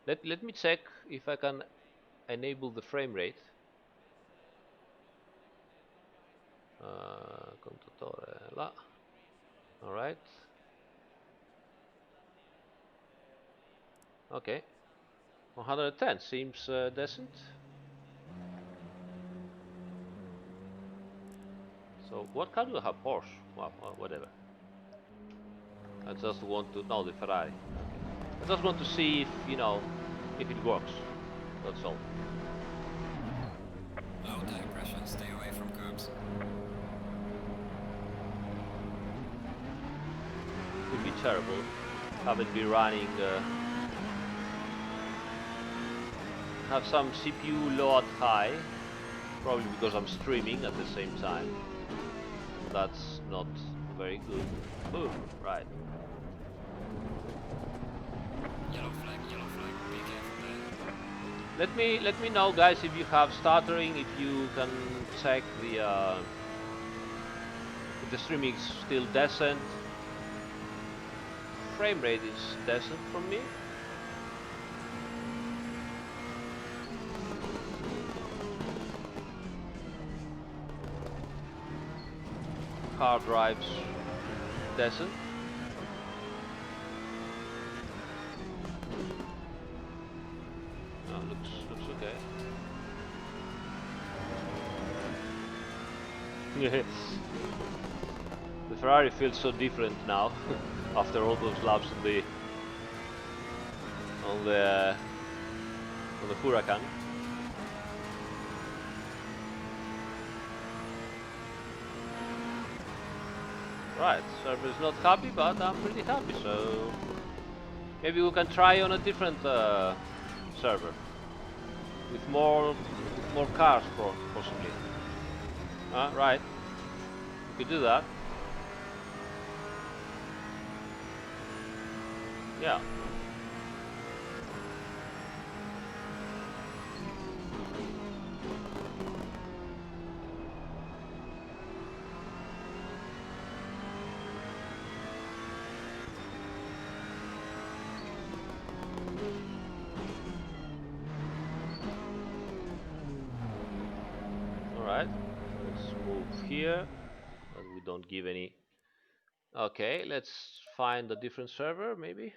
let me check if I can enable the frame rate. Contatore là. All right. Okay. 110 seems decent. So what car do I have? Porsche. Well, whatever. I just want to know the Ferrari. Okay. I just want to see if if it works. That's all. Low tire pressure, stay away from curbs. Would be terrible. Haven't been running. Have some CPU low at high. Probably because I'm streaming at the same time. That's not very good. Boom. Right. Yellow flag, be careful there. Let me know, guys, if you have stuttering. If you can check the if the streaming is still decent. Frame rate is decent for me. Car drives decent. Looks okay. The Ferrari feels so different now after all those laps on the on the Huracan. Right, server's not happy, but I'm pretty happy. So maybe we can try on a different server with more cars, possibly. Right, we could do that. Yeah. All right. Let's move here, but we don't give any. Okay, let's find a different server, maybe.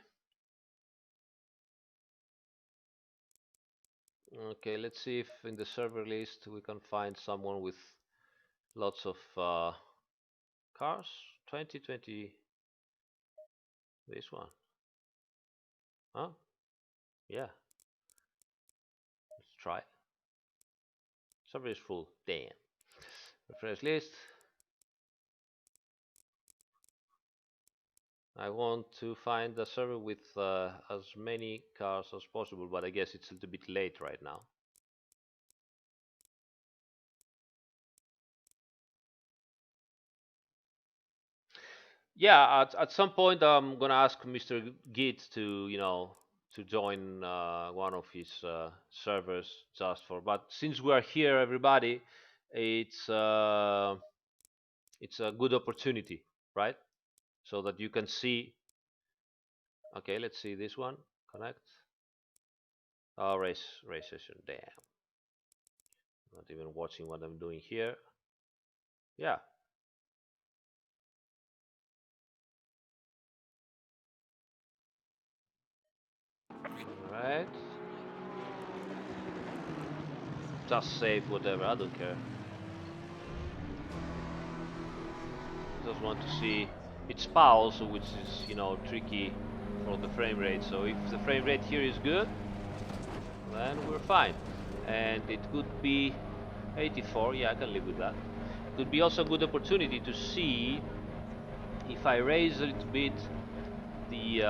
Okay, let's see if in the server list we can find someone with lots of cars. 2020. This one. Huh? Yeah. Let's try. Server is full. Damn. Refresh list. I want to find a server with as many cars as possible, but I guess it's a little bit late right now. Yeah, at some point I'm gonna ask Mr. Git to to join one of his servers just for. But since we are here, everybody, it's uh, it's a good opportunity, right? So that you can see. Okay, let's see this one. Connect. Oh, race session. Damn, not even watching what I'm doing here. Yeah. All right. Just save whatever. I don't care. Just want to see its PA also, which is tricky for the frame rate. So if the frame rate here is good, then we're fine. And it could be 84. Yeah, I can live with that. It could be also a good opportunity to see if I raise a little bit the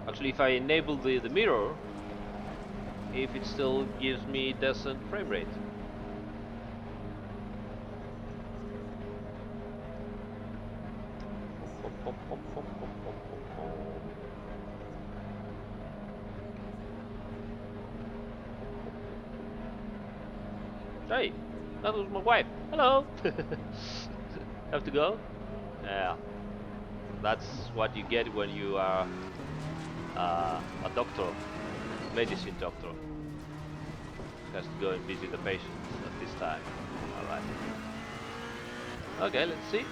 actually if I enable the mirror, if it still gives me decent frame rate. Hey, that was my wife. Hello. Have to go? Yeah, that's what you get when you are a doctor, medicine doctor. Has to go and visit the patients at this time. All right. Okay, let's see.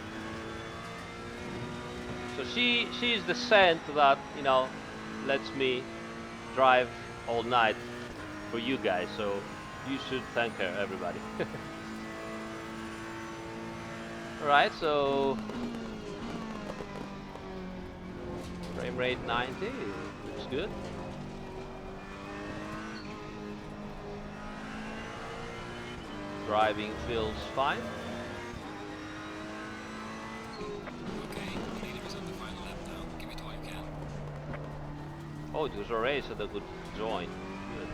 So she is the saint that lets me drive all night for you guys. So you should thank her, everybody. All right. So frame rate 90 looks good. Driving feels fine. Okay, leader is on the final lap now. Give it all you can. Oh, it was a race that I could join. Good.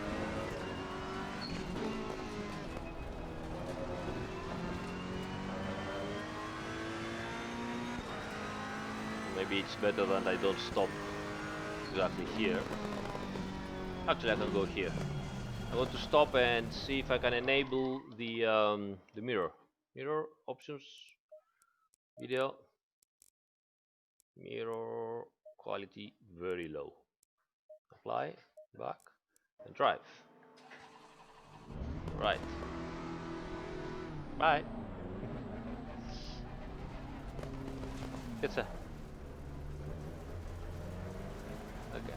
Maybe it's better that I don't stop exactly here. Actually, I can go here. I want to stop and see if I can enable the mirror. Mirror options, video, mirror quality very low. Apply, back, and drive. Right. Bye. It's a okay.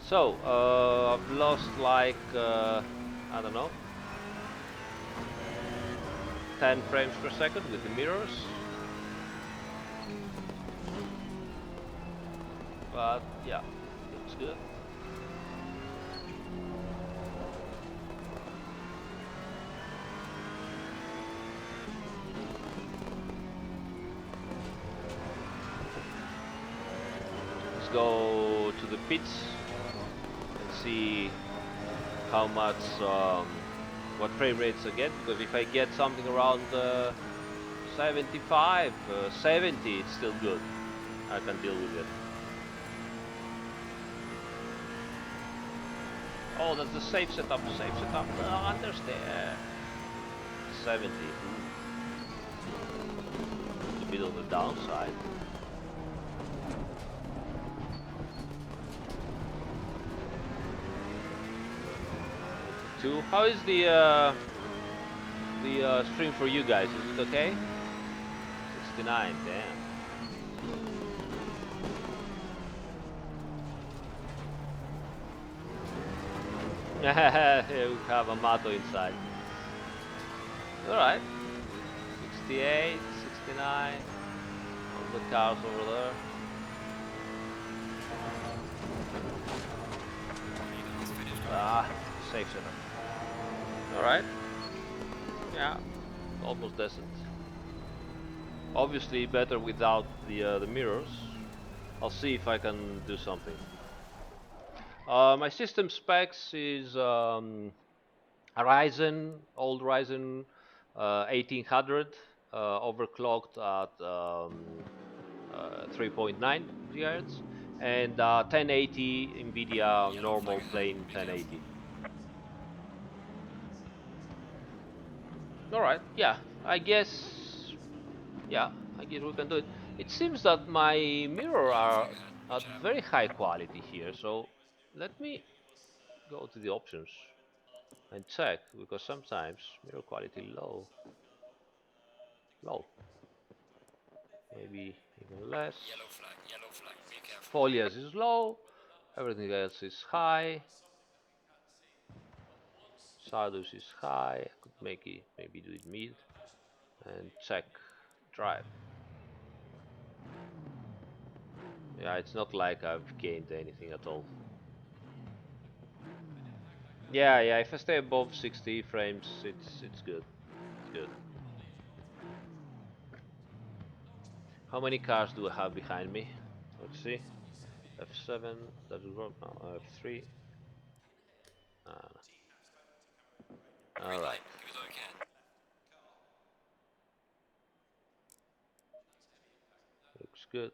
So I've lost like I don't know 10 frames per second with the mirrors. But yeah, looks good. Let's go to the pits and see how much, what frame rates I get. Because if I get something around 75, 70, it's still good. I can deal with it. Oh, that's the safe setup. Safe setup. I understand. 70. A bit on the downside. How is the stream for you guys? Is it okay? 69. Damn. We have a Mato inside. Alright. 68, 69. All the cars over there. Ah, safe setup. All right. Yeah, almost decent. Obviously, better without the mirrors. I'll see if I can do something. My system specs is a Ryzen, old Ryzen 1800, overclocked at 3.9 GHz, and 1080 NVIDIA Yellow flag normal ahead. plain Be careful. 1080. All right, yeah, I guess, yeah, I guess we can do it. It seems that my mirror Yellow are flag ahead. at Watch out. very high quality here, so let me go to the options and check because sometimes mirror quality low, maybe even less. Yellow flag. Yellow flag. Be careful. Foliage is low, everything else is high. Shadows is high. I could make it maybe do it mid and check drive. Yeah, it's not like I've gained anything at all. Yeah, yeah. If I stay above 60 frames, it's good. It's good. How many cars do I have behind me? Let's see. F7 doesn't work now. F3. Uh, all Green right. light. Give it all you can. Looks good.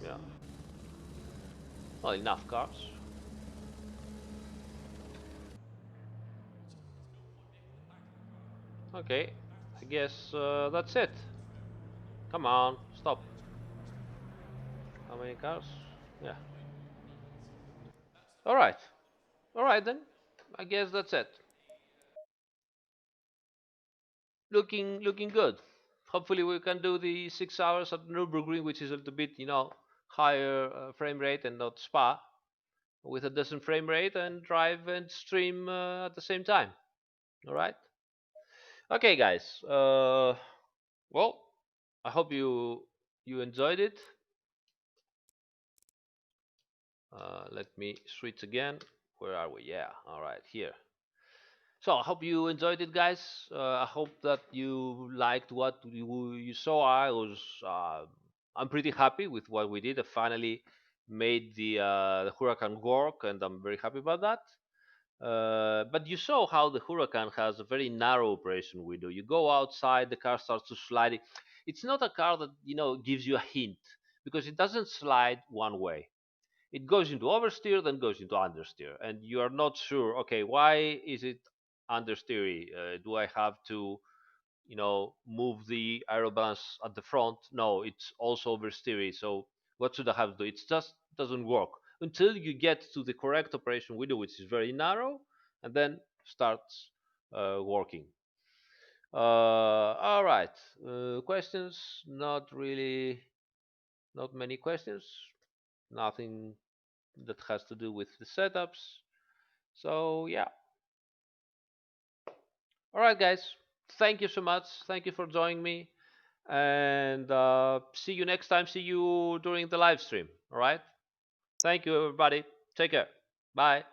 Yeah. Well, enough cars. Okay. I guess that's it. Come on, stop. How many cars? Yeah. All right. All right then. I guess that's it. Looking good. Hopefully we can do the 6 hours at Nürburgring, which is a little bit higher frame rate and not Spa, with a decent frame rate and drive and stream at the same time. All right. Okay, guys. Well, I hope you enjoyed it. Let me switch again. Where are we? Yeah. All right. Here. So I hope you enjoyed it, guys. I hope that you liked what you saw. I'm pretty happy with what we did. I finally made the Huracan work, and I'm very happy about that. But you saw how the Huracan has a very narrow operation window. You go outside, the car starts to slide. It's not a car that gives you a hint because it doesn't slide one way. It goes into oversteer, then goes into understeer, and you are not sure. Okay, why is it understeery? Do I have to, move the aero balance at the front? No, it's also oversteery. So what should I have to do? It just doesn't work until you get to the correct operation window, which is very narrow, and then starts working. All right. Questions? Not really. Not many questions. Nothing that has to do with the setups. So yeah. All right, guys. Thank you so much. Thank you for joining me, and see you next time. See you during the live stream. All right. Thank you, everybody. Take care. Bye.